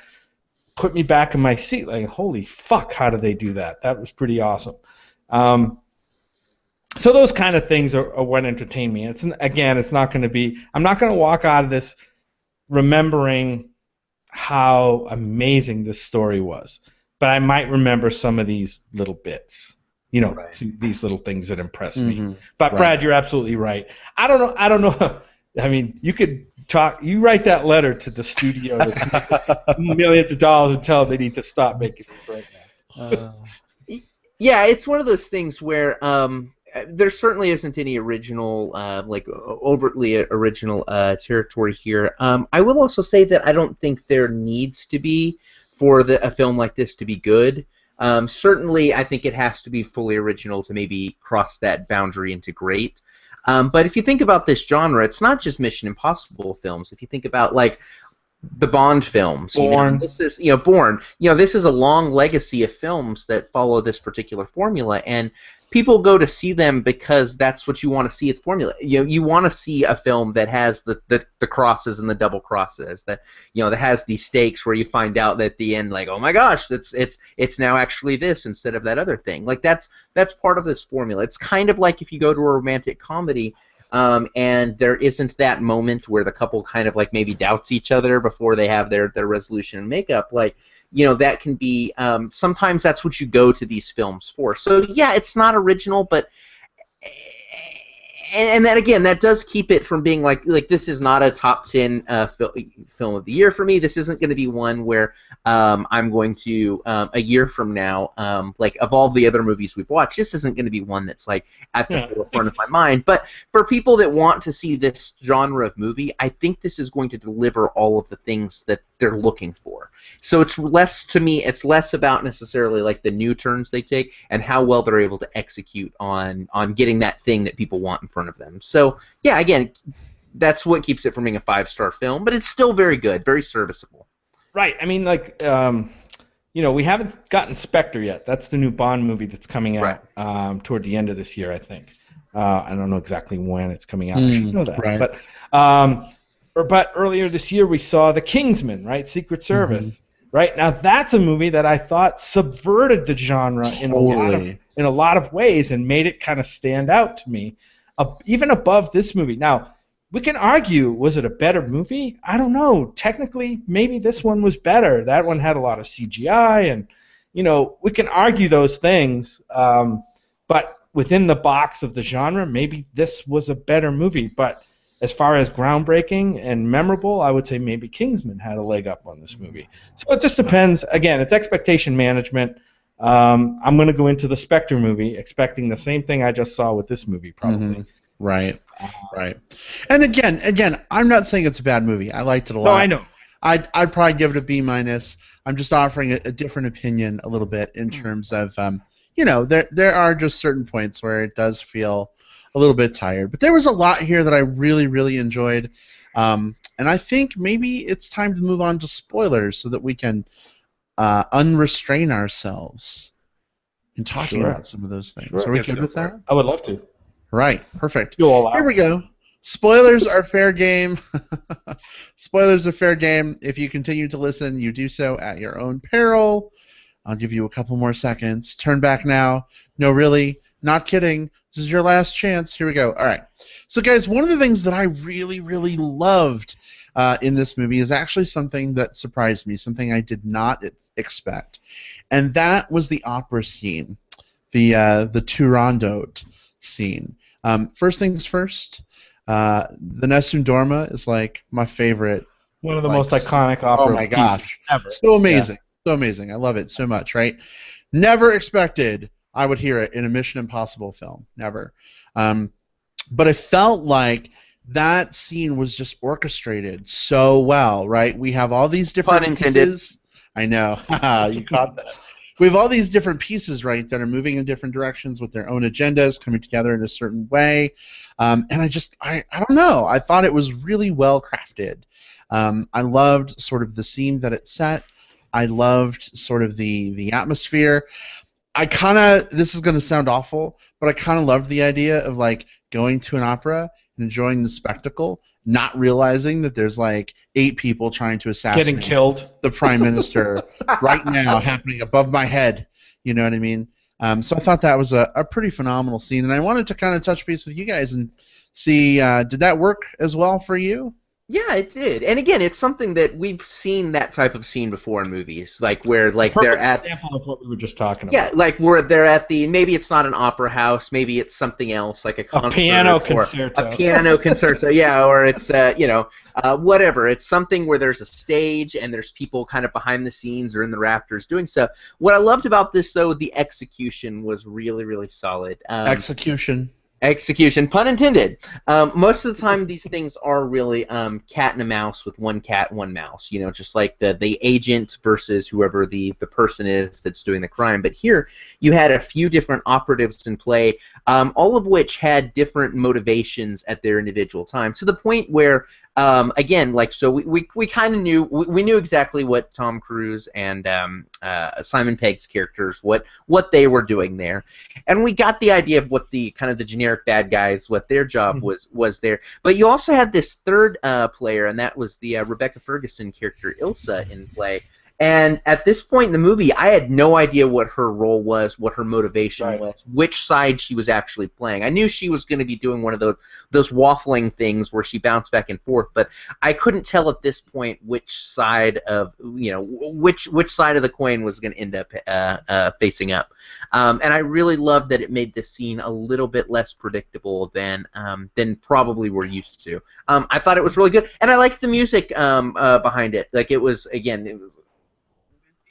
put me back in my seat, like, holy fuck, how did they do that? That was pretty awesome. So those kind of things are what entertain me. It's not going to be, I'm not going to walk out of this remembering how amazing this story was, but I might remember some of these little bits. Right. These little things that impress me. But Brad, you're absolutely right. I don't know. I mean, you could talk. You write that letter to the studio that's making millions of dollars and tell them they need to stop making these right now. Yeah, it's one of those things where there certainly isn't any original, overtly original territory here. I will also say that I don't think there needs to be for a film like this to be good. Certainly, I think it has to be fully original to maybe cross that boundary into great. But if you think about this genre, it's not just Mission Impossible films. If you think about the Bond films, Bourne. This is Bourne. This is a long legacy of films that follow this particular formula, and people go to see them because that's what you want to see at the formula. You want to see a film that has the crosses and the double crosses, that that has these stakes where you find out that at the end, oh my gosh, it's now actually this instead of that other thing. That's part of this formula. It's kind of like if you go to a romantic comedy. And there isn't that moment where the couple kind of maybe doubts each other before they have their resolution and makeup. That can be sometimes that's what you go to these films for. So yeah, it's not original, but and that again, that does keep it from being like this is not a top 10 film of the year for me. This isn't going to be one where I'm going to a year from now, of all the other movies we've watched, this isn't going to be one that's at the forefront of my mind. But for people that want to see this genre of movie, I think this is going to deliver all of the things that they're looking for. So it's less about necessarily the new turns they take and how well they're able to execute on getting that thing that people want in front of them. So yeah, again, that's what keeps it from being a 5-star film, but it's still very good, very serviceable. Right. I mean, we haven't gotten Spectre yet. That's the new Bond movie that's coming out toward the end of this year, I think. I don't know exactly when it's coming out. I should know that. Right. But earlier this year we saw The Kingsman, right? Secret Service. Right? Now that's a movie that I thought subverted the genre in a lot of ways and made it kind of stand out to me, even above this movie. Now, we can argue, was it a better movie? I don't know. Technically, maybe this one was better. That one had a lot of CGI, and we can argue those things. But within the box of the genre, maybe this was a better movie. But as far as groundbreaking and memorable, I would say maybe Kingsman had a leg up on this movie. So it just depends. Again, it's expectation management. I'm going to go into the Spectre movie expecting the same thing I just saw with this movie, probably. Right. And again, I'm not saying it's a bad movie. I liked it a lot. No, I know. I'd probably give it a B-. I'm just offering a different opinion a little bit in terms of, there are just certain points where it does feel a little bit tired. But there was a lot here that I really, really enjoyed. And I think maybe it's time to move on to spoilers so that we can unrestrain ourselves in talking about some of those things. Are we good with that? I would love to. Right. Perfect. Here we go. Spoilers are fair game. Spoilers are fair game. If you continue to listen, you do so at your own peril. I'll give you a couple more seconds. Turn back now. No, really. Not kidding. This is your last chance. Here we go. All right. So, guys, one of the things that I really, really loved in this movie is actually something that surprised me, something I did not expect, and that was the opera scene, the Turandot scene. First things first, the Nessun Dorma is like my favorite. One of the most iconic opera. Oh my gosh, ever. So amazing, so amazing. I love it so much. Right? Never expected I would hear it in a Mission Impossible film. Never. But it felt like that scene was just orchestrated so well, right? We have all these different Pun intended. pieces. I know. You caught that. We have all these different pieces, right, that are moving in different directions with their own agendas, coming together in a certain way. And I don't know. I thought it was really well crafted. I loved sort of the scene that it set. I loved sort of the atmosphere. This is going to sound awful, but I kind of loved the idea of like going to an opera and enjoying the spectacle, not realizing that there's like 8 people trying to assassinate getting killed the prime minister right now, happening above my head. You know what I mean? So I thought that was a pretty phenomenal scene, and I wanted to kind of touch base with you guys and see, did that work as well for you? Yeah, it did. And again, it's something that we've seen that type of scene before in movies, like where like they're at example of what we were just talking about. Yeah, like where they're at maybe it's not an opera house, maybe it's something else, like a concert, piano or concerto. a piano concerto, yeah, or it's whatever. It's something where there's a stage and there's people kind of behind the scenes or in the rafters doing stuff. What I loved about this, though, the execution was really, really solid. Execution, pun intended. Most of the time, these things are really cat and a mouse with one cat, one mouse. You know, just like the agent versus whoever the person is that's doing the crime. But here, you had a few different operatives in play, all of which had different motivations at their individual time. To the point where, again, like so, we kind of knew we knew exactly what Tom Cruise and Simon Pegg's characters what they were doing there, and we got the idea of what the kind of the generic bad guys, what their job was there. But you also had this third player, and that was the Rebecca Ferguson character Ilsa in play. And at this point in the movie, I had no idea what her role was, what her motivation was, which side she was actually playing. I knew she was going to be doing one of those waffling things where she bounced back and forth, but I couldn't tell at this point which side of which side of the coin was going to end up facing up. And I really loved that it made this scene a little bit less predictable than probably we're used to. I thought it was really good, and I liked the music behind it. Like it was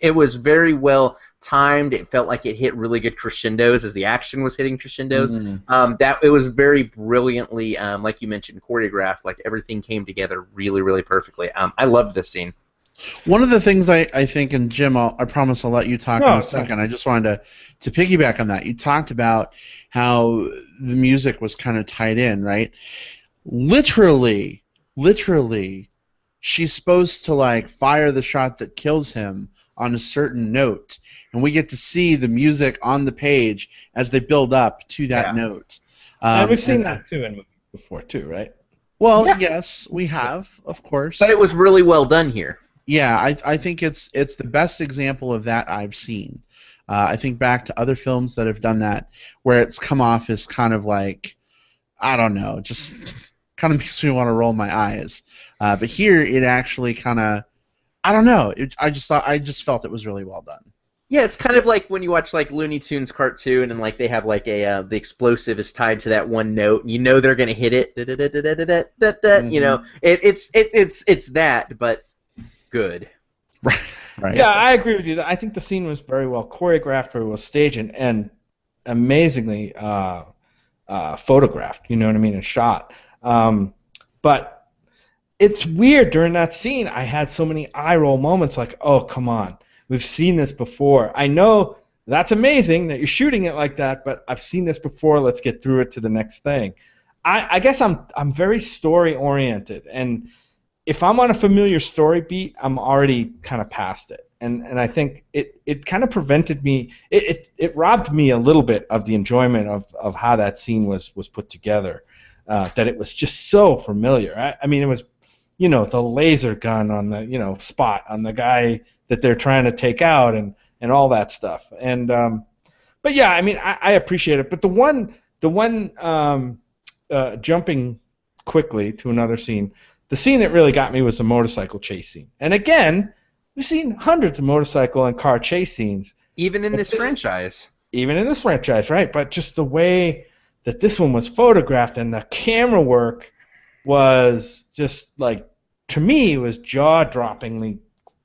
It was very well timed. It felt like it hit really good crescendos as the action was hitting crescendos. That it was very brilliantly, like you mentioned, choreographed. Like everything came together really, really perfectly. I loved this scene. One of the things I think, and Jim, I promise I'll let you talk in a second. I just wanted to piggyback on that. You talked about how the music was kind of tied in, right? Literally, she's supposed to like fire the shot that kills him on a certain note, and we get to see the music on the page as they build up to that note. And we've seen that too in movies before too, right? Well, yes, we have, of course. But it was really well done here. Yeah, I think it's the best example of that I've seen. I think back to other films that have done that, where it's come off as kind of like, I don't know, just kind of makes me want to roll my eyes. But here, it actually kind of, I don't know. I just felt it was really well done. Yeah, it's kind of like when you watch like Looney Tunes cartoon and like they have like the explosive is tied to that one note, and you know they're gonna hit it. You know, it's that, but good. Right. Yeah, I agree with you. I think the scene was very well choreographed, very well staged, and amazingly photographed. You know what I mean, and shot. But it's weird during that scene. I had so many eye roll moments, like, oh, come on, we've seen this before. I know that's amazing that you're shooting it like that, but I've seen this before. Let's get through it to the next thing. I guess I'm very story oriented, and if I'm on a familiar story beat, I'm already kind of past it. And I think it kind of prevented me. It robbed me a little bit of the enjoyment of how that scene was put together. That it was just so familiar. I mean, it was, the laser gun on the, spot on the guy that they're trying to take out and all that stuff. And but yeah, I mean, I appreciate it. But the one jumping quickly to another scene, the scene that really got me was the motorcycle chase scene. And again, we've seen hundreds of motorcycle and car chase scenes. Even in this franchise. Even in this franchise, right? But just the way that this one was photographed and the camera work was just like, to me, it was jaw-droppingly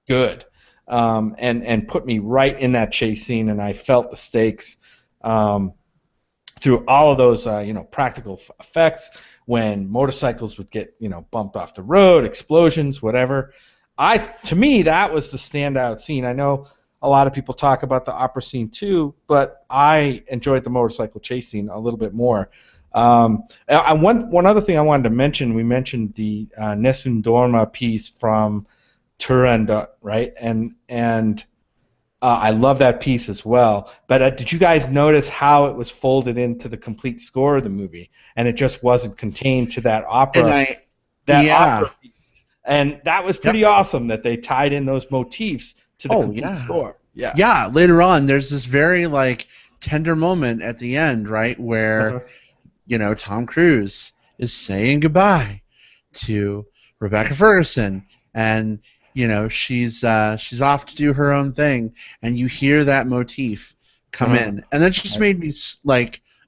good, and put me right in that chase scene, and I felt the stakes through all of those practical effects when motorcycles would get bumped off the road, explosions, whatever. To me, that was the standout scene. I know a lot of people talk about the opera scene too, but I enjoyed the motorcycle chase scene a little bit more. One other thing I wanted to mention, we mentioned the Nessun Dorma piece from Turandot, right? And I love that piece as well. But did you guys notice how it was folded into the complete score of the movie, and it just wasn't contained to that opera? Opera piece. And that was pretty awesome that they tied in those motifs to the complete score. Yeah. Yeah. Later on, there's this very tender moment at the end, right, where Tom Cruise is saying goodbye to Rebecca Ferguson, and she's off to do her own thing, and you hear that motif come in, and that just made me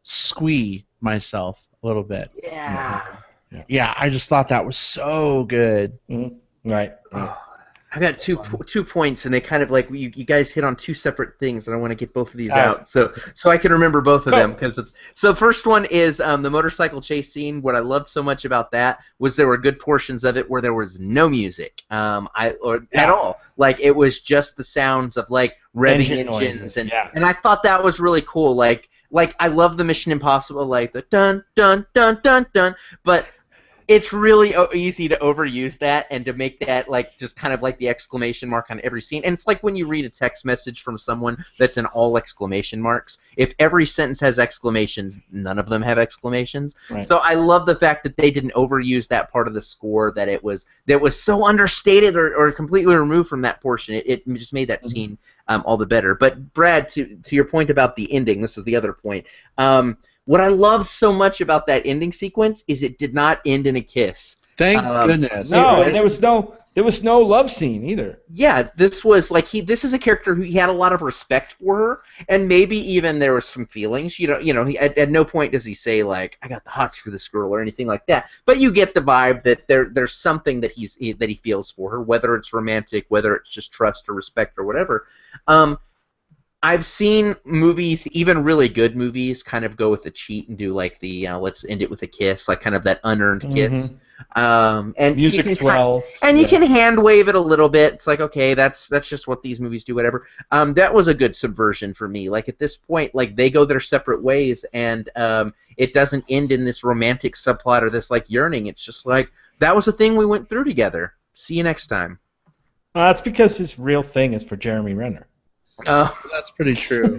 squee myself a little bit. Yeah, I just thought that was so good. Right. I got two points, and they kind of you guys hit on two separate things, and I want to get both of these out so I can remember both of them. So first one is the motorcycle chase scene. What I loved so much about that was there were good portions of it where there was no music, at all. It was just the sounds of revving engines, and I thought that was really cool. I love the Mission Impossible, the dun dun dun dun dun, but it's really easy to overuse that and to make that just kind of the exclamation mark on every scene. And it's like when you read a text message from someone that's in all exclamation marks. If every sentence has exclamations, none of them have exclamations. Right. So I love the fact that they didn't overuse that part of the score, that was so understated or completely removed from that portion. It just made that scene all the better. But Brad, to your point about the ending, this is the other point. What I loved so much about that ending sequence is it did not end in a kiss. Thank goodness. No, and there was no love scene either. Yeah, this was this is a character who he had a lot of respect for her, and maybe even there was some feelings. He, at no point does he say I got the hots for this girl or anything like that. But you get the vibe that there's something that he feels for her, whether it's romantic, whether it's just trust or respect or whatever. I've seen movies, even really good movies, kind of go with the cheat and do the let's end it with a kiss, kind of that unearned kiss. And music swells. And you can hand wave it a little bit. It's okay, that's just what these movies do, whatever. That was a good subversion for me. At this point, they go their separate ways, and it doesn't end in this romantic subplot or this yearning. It's just that was a thing we went through together. See you next time. That's because his real thing is for Jeremy Renner. That's pretty true.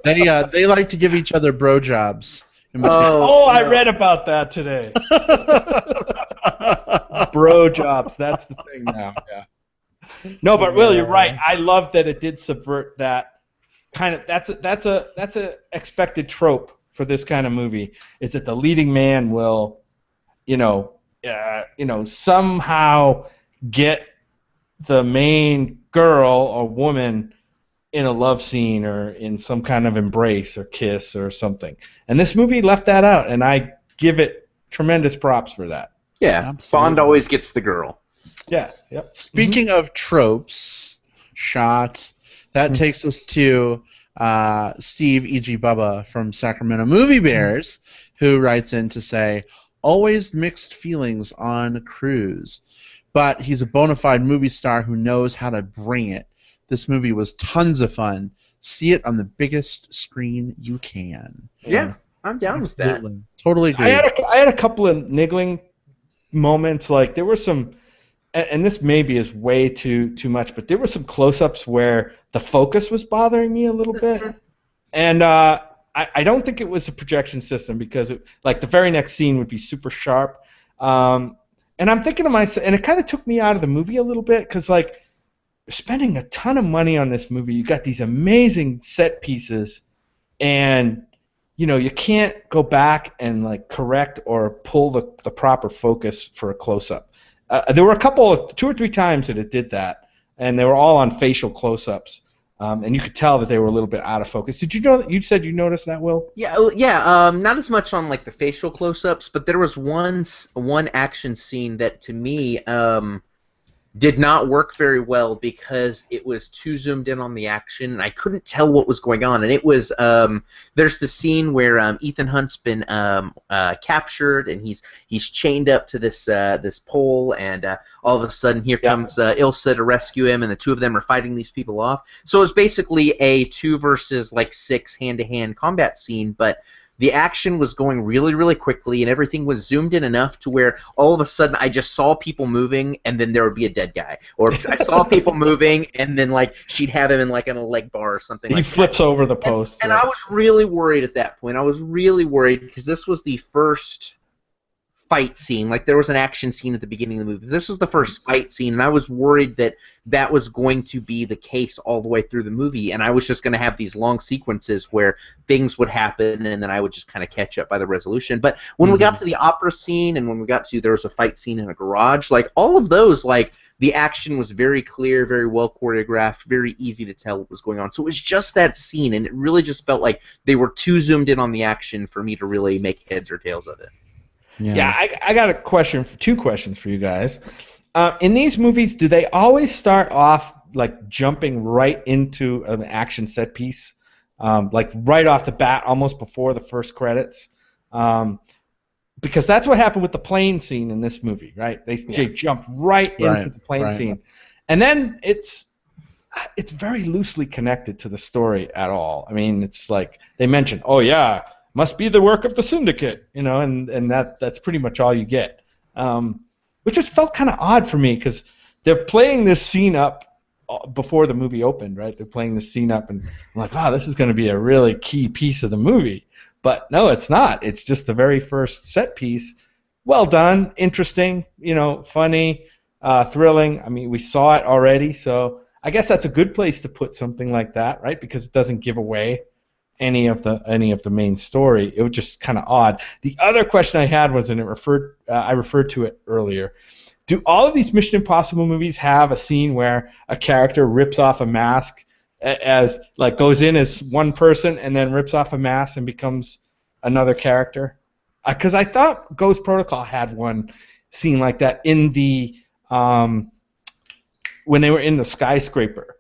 They like to give each other bro jobs. I read about that today. Bro jobs, that's the thing now. Yeah. No, but Will, you're right. I love that it did subvert that kind of. That's a expected trope for this kind of movie. Is that the leading man will, somehow get the main girl or woman in a love scene or in some kind of embrace or kiss or something. And this movie left that out, and I give it tremendous props for that. Yeah, absolutely. Bond always gets the girl. Yeah, yep. Speaking of tropes, shots, that takes us to Steve E.G. Bubba from Sacramento Movie Bears, who writes in to say, always mixed feelings on Cruise, but he's a bona fide movie star who knows how to bring it. This movie was tons of fun. See it on the biggest screen you can. Yeah, I'm down with that. Totally agree. I had a couple of niggling moments. There were some, and this maybe is way too much, but there were some close-ups where the focus was bothering me a little bit. And I don't think it was a projection system because the very next scene would be super sharp. And I'm thinking to myself, and it kind of took me out of the movie a little bit because spending a ton of money on this movie. You got these amazing set pieces, and you can't go back and like correct or pull the proper focus for a close-up. There were two or three times that it did that, and they were all on facial close-ups, and you could tell that they were a little bit out of focus. Did you know that? You said you noticed that, Will? Yeah. Not as much on like the facial close-ups, but there was one action scene that to me did not work very well because it was too zoomed in on the action, and I couldn't tell what was going on. And it was there's the scene where Ethan Hunt's been captured, and he's chained up to this pole, and all of a sudden here comes Ilsa to rescue him, and the two of them are fighting these people off. So it was basically a 2 versus 6 hand-to-hand combat scene, but the action was going really, really quickly, and everything was zoomed in enough to where all of a sudden I just saw people moving, and then there would be a dead guy. Or I saw people moving, and then she'd have him in in a leg bar or something like that. He flips over the post. And I was really worried at that point. I was really worried because this was the first fight scene. There was an action scene at the beginning of the movie. This was the first fight scene, and I was worried that was going to be the case all the way through the movie, and I was just going to have these long sequences where things would happen, and then I would just kind of catch up by the resolution. But when we got to the opera scene, and when we got to there was a fight scene in a garage, all of those, the action was very clear, very well choreographed, very easy to tell what was going on. So it was just that scene, and it really just felt like they were too zoomed in on the action for me to really make heads or tails of it. Yeah, I got two questions for you guys. In these movies, do they always start off jumping right into an action set piece, right off the bat, almost before the first credits? Because that's what happened with the plane scene in this movie, right? They jump right into the plane scene, and then it's very loosely connected to the story at all. I mean, it's they mention, oh yeah, must be the work of the syndicate, and that's pretty much all you get, which just felt kind of odd for me because they're playing this scene up before the movie opened, right? They're playing this scene up, and I'm like, wow, this is going to be a really key piece of the movie. But no, it's not. It's just the very first set piece. Well done, interesting, funny, thrilling. I mean, we saw it already, so I guess that's a good place to put something like that, right? Because it doesn't give away any of the main story. It was just kind of odd. The other question I had was, and I referred to it earlier. Do all of these Mission Impossible movies have a scene where a character rips off a mask as goes in as one person and then rips off a mask and becomes another character? Because I thought Ghost Protocol had one scene like that in the when they were in the skyscraper.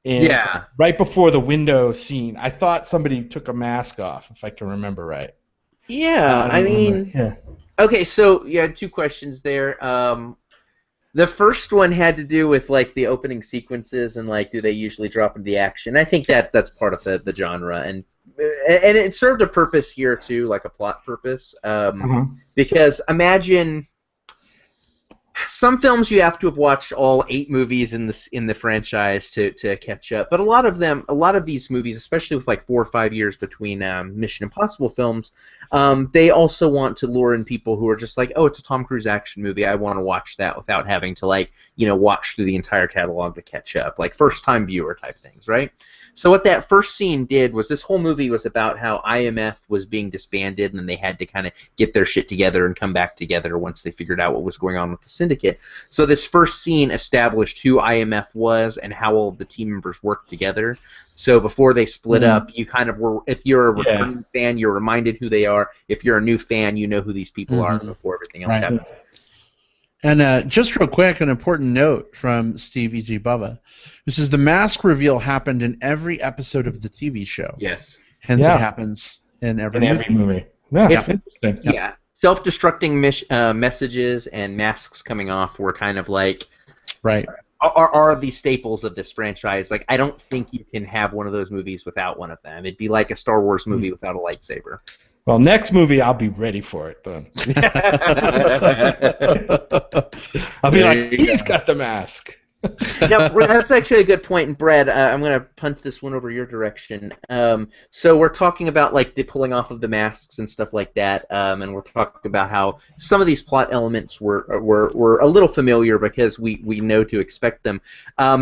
And right before the window scene, I thought somebody took a mask off, if I can remember right. Yeah, I mean... Yeah. Okay, so, two questions there. The first one had to do with, the opening sequences and, do they usually drop into the action. I think that's part of the genre, and it served a purpose here, too, a plot purpose. Because imagine... Some films you have to have watched all 8 movies in the franchise to catch up, but a lot of these movies, especially with 4 or 5 years between Mission Impossible films, they also want to lure in people who are just oh, it's a Tom Cruise action movie, I want to watch that without having to watch through the entire catalog to catch up, first time viewer type things, right? So what that first scene did was this whole movie was about how IMF was being disbanded, and then they had to kind of get their shit together and come back together once they figured out what was going on with the syndicate. So this first scene established who IMF was and how all of the team members worked together. So before they split up, you kind of were, if you're a returning fan, you're reminded who they are. If you're a new fan, you know who these people are before everything else happens. And just real quick, an important note from Steve E.G. Bubba. This is the mask reveal happened in every episode of the TV show. Yes. Hence it happens in every movie. Yeah. Self-destructing messages and masks coming off were kind of are the staples of this franchise. I don't think you can have one of those movies without one of them. It'd be like a Star Wars movie without a lightsaber. Well, next movie, I'll be ready for it then. I'll be he's got the mask. No, that's actually a good point. And Brad, I'm going to punt this one over your direction. So we're talking about like the pulling off of the masks and stuff like that, and we're talking about how some of these plot elements were a little familiar because we know to expect them.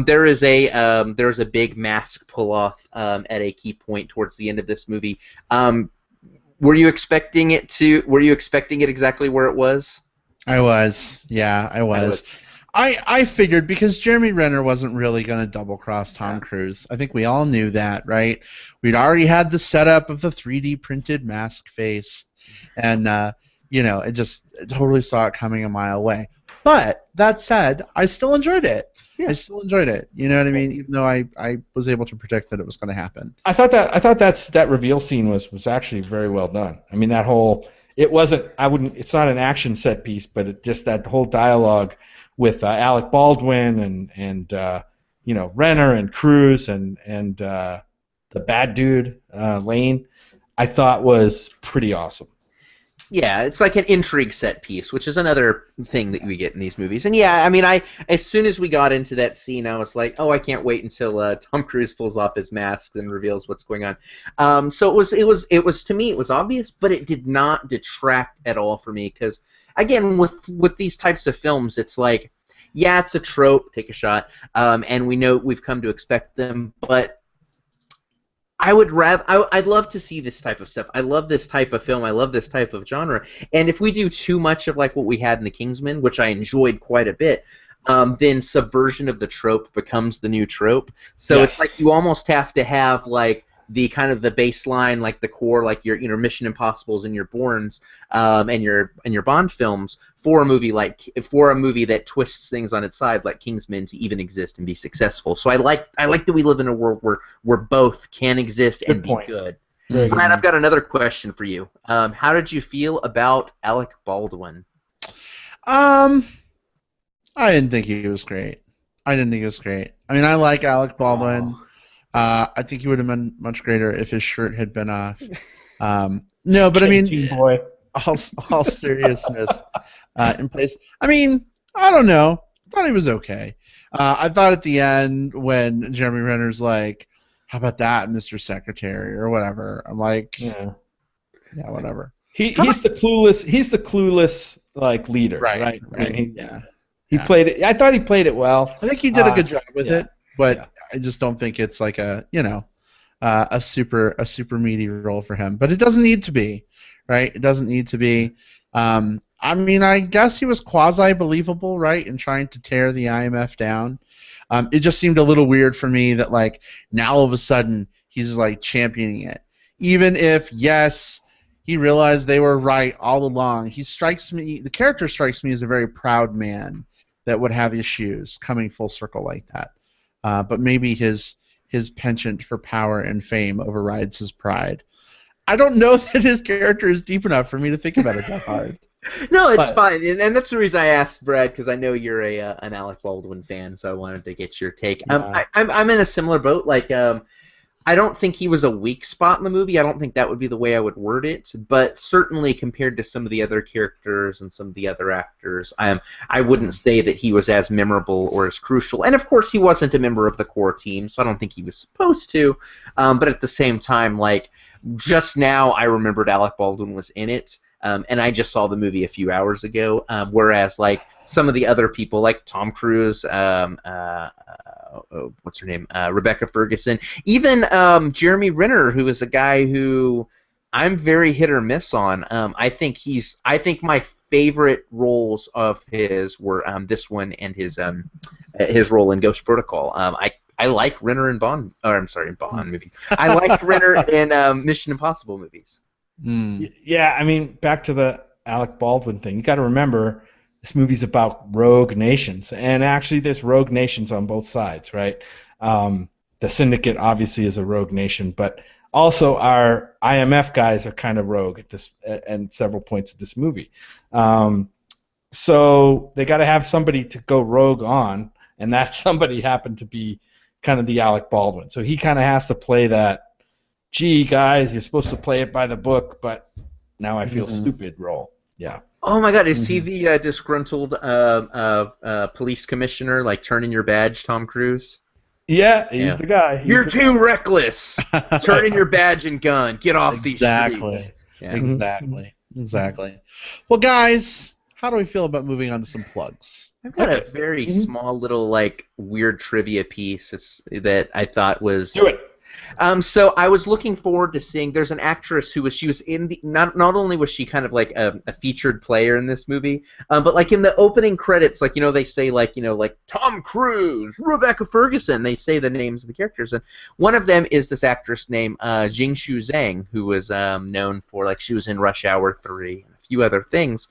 There's a big mask pull off at a key point towards the end of this movie. Were you expecting it exactly where it was? I was. Yeah, I was. I figured because Jeremy Renner wasn't really going to double-cross Tom Cruise. I think we all knew that, right? We'd already had the setup of the 3D printed mask face, and I totally saw it coming a mile away. But that said, I still enjoyed it. Yeah. I still enjoyed it. You know what I mean? Even though I was able to predict that it was going to happen. I thought that reveal scene was actually very well done. I mean, it's not an action set piece, but just that whole dialogue with Alec Baldwin and Renner and Cruise and the bad dude Lane, I thought was pretty awesome. Yeah, it's like an intrigue set piece, which is another thing that we get in these movies. And yeah, I mean, as soon as we got into that scene, I was like, oh, I can't wait until Tom Cruise pulls off his mask and reveals what's going on. So it was to me, it was obvious, but it did not detract at all for me because again, with these types of films, it's like, yeah, it's a trope, take a shot, and we know we've come to expect them, but I'd love to see this type of stuff. I love this type of film. I love this type of genre. And if we do too much of like what we had in The Kingsman, which I enjoyed quite a bit, then subversion of the trope becomes the new trope. So It's like you almost have to have like the kind of the baseline, like the core, like your Mission Impossibles and your Bournes, and your Bond films for a movie that twists things on its side, like Kingsman, to even exist and be successful. So I like that we live in a world where both can exist and be good. Brad, I've got another question for you. How did you feel about Alec Baldwin? I didn't think he was great. I mean, I like Alec Baldwin. I think he would have been much greater if his shirt had been off. No, but I mean, boy. all seriousness in place. I mean, I don't know. I thought he was okay. I thought at the end when Jeremy Renner's like, "How about that, Mr. Secretary?" or whatever. I'm like, yeah, whatever. He's the clueless like leader, right? I mean, he played it. I thought he played it well. I think he did a good job with it, but I just don't think it's like a super meaty role for him. But it doesn't need to be, right? It doesn't need to be. I mean, I guess he was quasi-believable, right, in trying to tear the IMF down. It just seemed a little weird for me that, like, now all of a sudden he's, like, championing it. Even if, yes, he realized they were right all along, the character strikes me as a very proud man that would have issues coming full circle like that. But maybe his penchant for power and fame overrides his pride. I don't know that his character is deep enough for me to think about it that hard. No, it's fine, and that's the reason I asked Brad, because I know you're an Alec Baldwin fan, so I wanted to get your take. Yeah. I'm in a similar boat. Like, I don't think he was a weak spot in the movie. I don't think that would be the way I would word it, but certainly compared to some of the other characters and some of the other actors, I wouldn't say that he was as memorable or as crucial. And of course, he wasn't a member of the core team, so I don't think he was supposed to. But at the same time, like, just now I remembered Alec Baldwin was in it. And I just saw the movie a few hours ago, whereas like some of the other people, like Tom Cruise, what's her name, Rebecca Ferguson, even Jeremy Renner, who is a guy who I'm very hit or miss on. I think my favorite roles of his were this one and his role in Ghost Protocol. I like Renner in Bond, or I'm sorry, in Bond movies. I like Renner in Mission Impossible movies. Yeah, I mean, back to the Alec Baldwin thing. You got to remember, this movie's about rogue nations, and actually, there's rogue nations on both sides, right? The Syndicate obviously is a rogue nation, but also our IMF guys are kind of rogue at this and several points of this movie. So they got to have somebody to go rogue on, and that somebody happened to be kind of the Alec Baldwin. So he kind of has to play that, gee, guys, you're supposed to play it by the book, but now I feel stupid role. Yeah. Oh my God, is he the disgruntled police commissioner, like turn in your badge, Tom Cruise? Yeah, he's Yeah. the guy. You're too reckless. Turn in your badge and gun. Get off these streets. Exactly. Yeah. Exactly. Exactly. Well, guys, how do we feel about moving on to some plugs? I've got a very small little like weird trivia piece that I thought was. Do it. So I was looking forward to seeing. There's an actress who she was in the not only was she kind of like a featured player in this movie, but like in the opening credits, like they say like like Tom Cruise, Rebecca Ferguson. They say the names of the characters, and one of them is this actress named Jingshu Zhang, who was known for like she was in Rush Hour 3 and a few other things.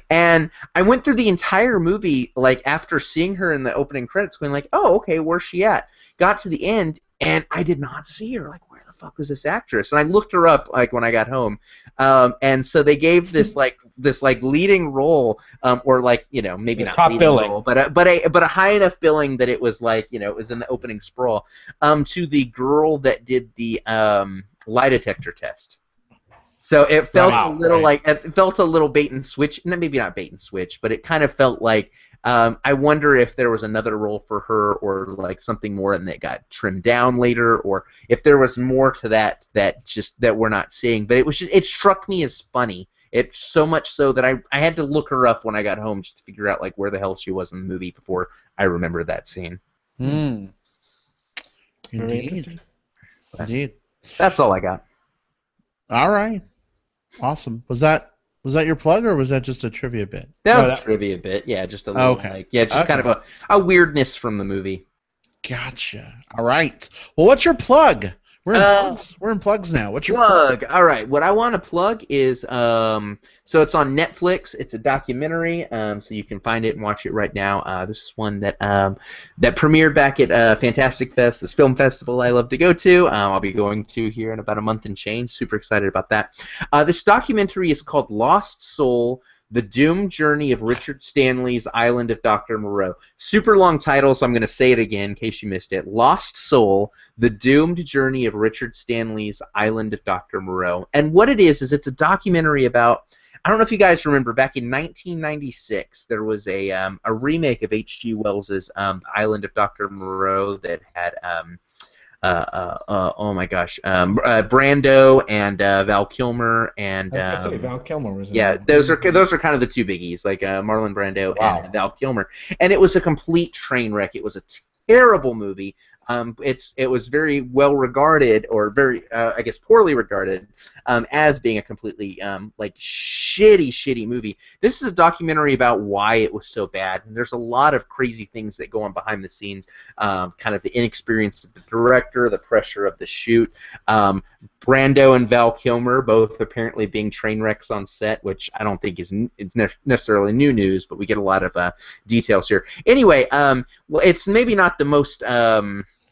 And I went through the entire movie like after seeing her in the opening credits, going like, oh okay, where's she at? Got to the end. And I did not see her. Like, where the fuck was this actress? And I looked her up like when I got home, and so they gave this leading role, or like maybe not top leading billing role, but a high enough billing that it was like it was in the opening sprawl, to the girl that did the lie detector test. So it felt a little like it felt a little bait and switch. Maybe not bait and switch, but it kind of felt like. I wonder if there was another role for her, or like something more, and that got trimmed down later, or if there was more to that we're not seeing. But it struck me as funny. It's so much so that I had to look her up when I got home just to figure out like where the hell she was in the movie before I remembered that scene. Indeed. That's all I got. All right. Awesome. Was that your plug, or was that just a trivia bit? That was a trivia bit. Yeah, just a little kind of a weirdness from the movie. Gotcha. All right. Well, what's your plug? We're in plugs. We're in plugs now. What's your plug? All right. What I want to plug is so it's on Netflix. It's a documentary, so you can find it and watch it right now. This is one that premiered back at Fantastic Fest, this film festival I love to go to. I'll be going to here in about a month and change. Super excited about that. This documentary is called Lost Soul: The Doomed Journey of Richard Stanley's Island of Dr. Moreau. Super long title, so I'm going to say it again in case you missed it. Lost Soul: The Doomed Journey of Richard Stanley's Island of Dr. Moreau. And what it is it's a documentary about, I don't know if you guys remember, back in 1996, there was a remake of H.G. Wells's Island of Dr. Moreau that had oh my gosh, Brando and Val Kilmer and I was gonna say Val Kilmer was in those are kind of the two biggies, like Marlon Brando and Val Kilmer, and it was a complete train wreck. It was a terrible movie. It was very well regarded, or very I guess poorly regarded, as being a completely like shitty movie. This is a documentary about why it was so bad, and there's a lot of crazy things that go on behind the scenes. Kind of the inexperience of the director, the pressure of the shoot. Brando and Val Kilmer both apparently being train wrecks on set, which I don't think is necessarily new news, but we get a lot of details here. Anyway, well, it's maybe not the most.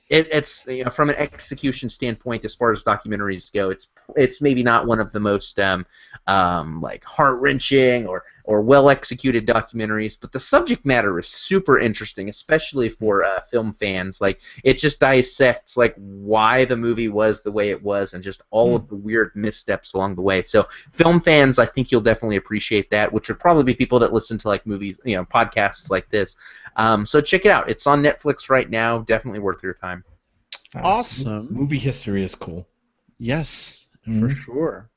It's from an execution standpoint, as far as documentaries go, it's maybe not one of the most like heart-wrenching or well-executed documentaries, but the subject matter is super interesting, especially for film fans. Like, it just dissects like why the movie was the way it was, and just all of the weird missteps along the way. So film fans, I think you'll definitely appreciate that, which would probably be people that listen to like movies, podcasts like this. So check it out. It's on Netflix right now. Definitely worth your time. Awesome. Movie history is cool. Yes, for sure.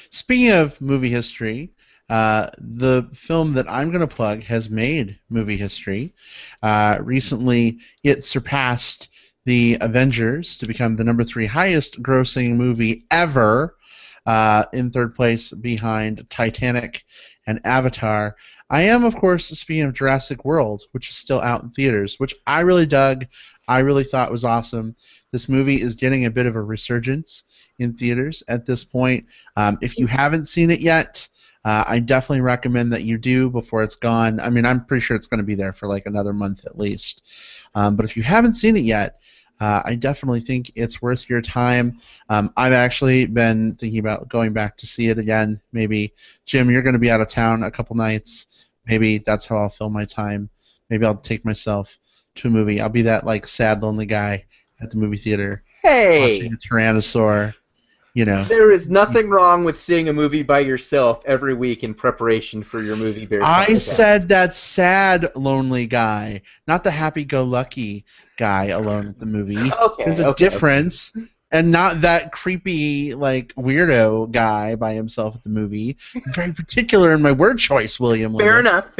Speaking of movie history, the film that I'm going to plug has made movie history. Recently, it surpassed The Avengers to become the number 3 highest grossing movie ever, in third place behind Titanic and Avatar. I am, of course, speaking of Jurassic World, which is still out in theaters, which I really dug. I really thought was awesome. This movie is getting a bit of a resurgence in theaters at this point. If you haven't seen it yet, I definitely recommend that you do before it's gone. I mean, I'm pretty sure it's going to be there for like another month at least. But if you haven't seen it yet, I definitely think it's worth your time. I've actually been thinking about going back to see it again. Maybe, Jim, you're going to be out of town a couple nights. Maybe that's how I'll fill my time. Maybe I'll take myself to a movie. I'll be that like sad, lonely guy at the movie theater watching a Tyrannosaur, There is nothing wrong with seeing a movie by yourself every week in preparation for your movie bear. I said that sad, lonely guy, not the happy-go-lucky guy alone at the movie. Okay, There's a difference. And not that creepy, like, weirdo guy by himself at the movie. I'm very particular in my word choice, William. Fair enough.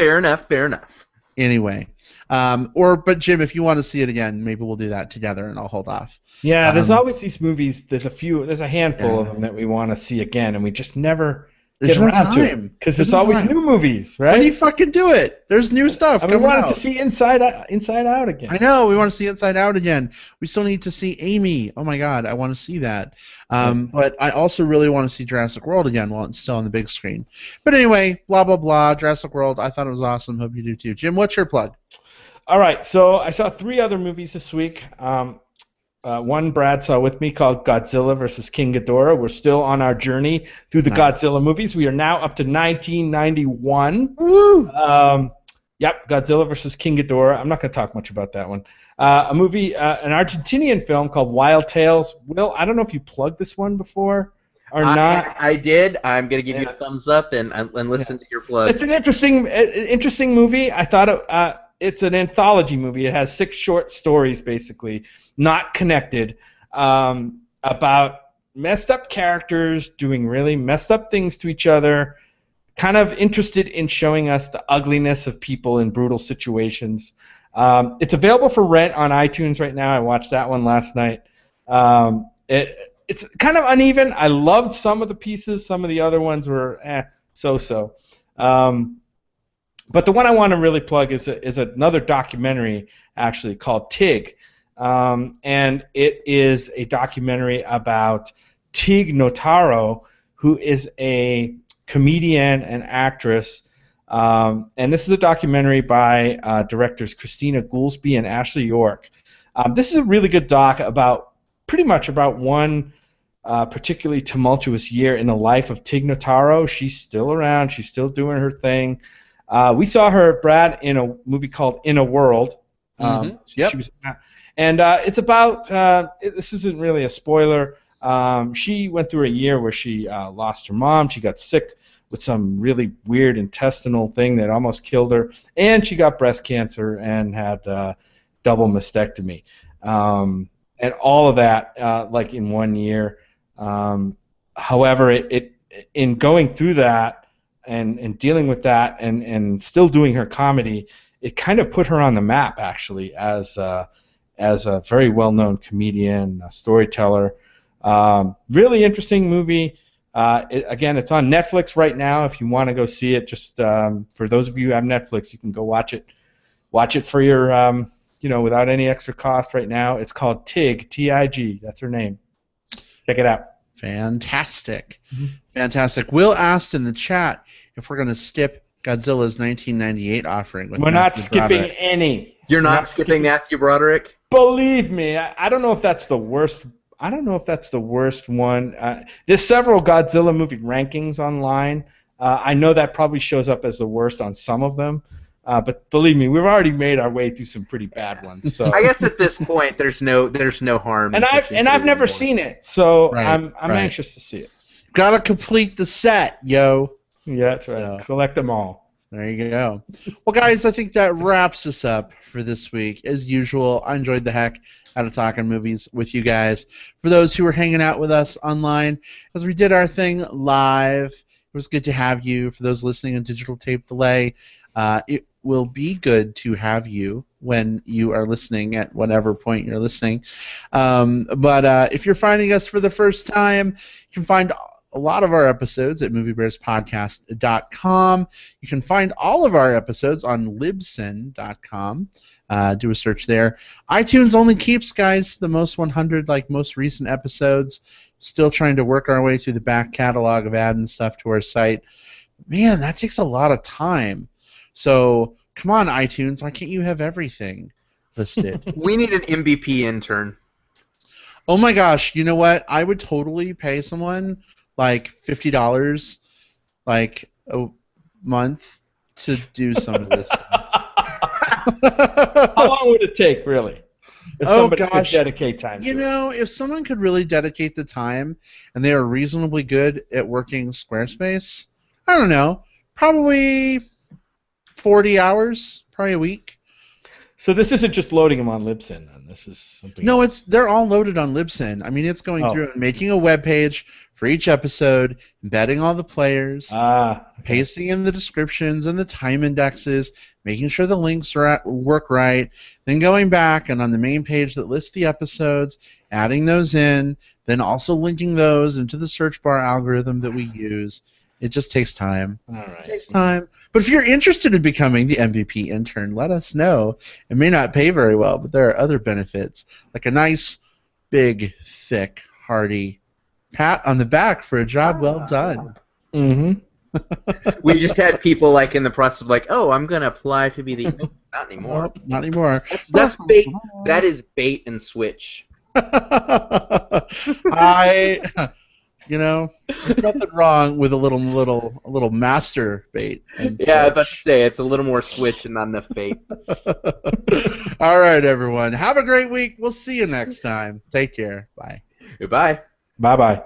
Anyway. But Jim, if you want to see it again, maybe we'll do that together and I'll hold off. Yeah, there's always these movies, there's a handful of them that we want to see again, and we just never get around to it. Because there's always new movies, right? When do you fucking do it? There's new stuff coming out. We wanted to see Inside Out again. I know, we want to see Inside Out again. We still need to see Amy. Oh my god, I want to see that. But I also really want to see Jurassic World again while it's still on the big screen. But anyway, blah, blah, blah, Jurassic World, I thought it was awesome. Hope you do too. Jim, what's your plug? All right, so I saw 3 other movies this week. One Brad saw with me called Godzilla vs. King Ghidorah. We're still on our journey through the Godzilla movies. We are now up to 1991. Woo! Yep, Godzilla vs. King Ghidorah. I'm not going to talk much about that one. A movie, an Argentinian film called Wild Tales. Will, I don't know if you plugged this one before or not. I did. I'm going to give you a thumbs up and listen to your plug. It's an interesting movie. I thought it's an anthology movie. It has 6 short stories, basically, not connected, about messed up characters doing really messed up things to each other, kind of interested in showing us the ugliness of people in brutal situations. It's available for rent on iTunes right now. I watched that one last night. It's kind of uneven. I loved some of the pieces. Some of the other ones were so-so. But the one I want to really plug is another documentary, actually, called Tig. And it is a documentary about Tig Notaro, who is a comedian and actress. And this is a documentary by directors Christina Goolsby and Ashley York. This is a really good doc pretty much about one particularly tumultuous year in the life of Tig Notaro. She's still around. She's still doing her thing. We saw her, Brad, in a movie called In a World. Yep. She was, and it's about, this isn't really a spoiler, she went through a year where she lost her mom, she got sick with some really weird intestinal thing that almost killed her, and she got breast cancer and had double mastectomy. And all of that, like in 1 year. However, in going through that, and dealing with that and still doing her comedy, it kind of put her on the map, actually, as a very well-known comedian, a storyteller. Really interesting movie. Again, it's on Netflix right now. If you want to go see it, just for those of you who have Netflix, you can go watch it. Watch it for your, without any extra cost right now. It's called Tig, T-I-G. That's her name. Check it out. Fantastic. Fantastic. Will asked in the chat if we're going to skip Godzilla's 1998 offering. We're not skipping any. You're not skipping Matthew Broderick? Believe me, I don't know if that's the worst. I don't know if that's the worst one. There's several Godzilla movie rankings online. I know that probably shows up as the worst on some of them. But believe me, we've already made our way through some pretty bad ones. So I guess at this point, there's no harm. And I've never seen it, so I'm anxious to see it. Gotta complete the set, yo. Yeah, that's right. Collect them all. There you go. Well, guys, I think that wraps us up for this week. As usual, I enjoyed the heck out of talking movies with you guys. For those who were hanging out with us online, as we did our thing live, it was good to have you. For those listening on digital tape delay, it will be good to have you when you are listening at whatever point you're listening. But if you're finding us for the first time, you can find a lot of our episodes at moviebearspodcast.com. You can find all of our episodes on libsyn.com. Do a search there. iTunes only keeps, guys, the most 100, most recent episodes. Still trying to work our way through the back catalog of adding stuff to our site. Man, that takes a lot of time. So, come on, iTunes, why can't you have everything listed? We need an MBP intern. Oh my gosh, you know what? I would totally pay someone $50 a month to do some of this stuff. How long would it take, really? If Oh somebody gosh, could dedicate time you to it. know, if someone could really dedicate the time and they are reasonably good at working Squarespace, I don't know, probably 40 hours, probably a week. So this isn't just loading them on Libsyn, then. This is something No, else. they're all loaded on Libsyn. I mean, it's going through and making a web page for each episode, embedding all the players, pasting in the descriptions and the time indexes, making sure the links work right, then going back and on the main page that lists the episodes, adding those in, then also linking those into the search bar algorithm that we use. It just takes time. All right. It takes time. But if you're interested in becoming the MBP intern, let us know. It may not pay very well, but there are other benefits, like a nice, big, thick, hearty pat on the back for a job well done. Mm-hmm. We just had people like in the process of like, oh, I'm gonna apply to be the not anymore. Well, not anymore. That's bait. That is bait and switch. You know, there's nothing wrong with a little master bait. Yeah, I was about to say it's a little more switch and not enough bait. All right, everyone. Have a great week. We'll see you next time. Take care. Bye. Goodbye. Bye-bye.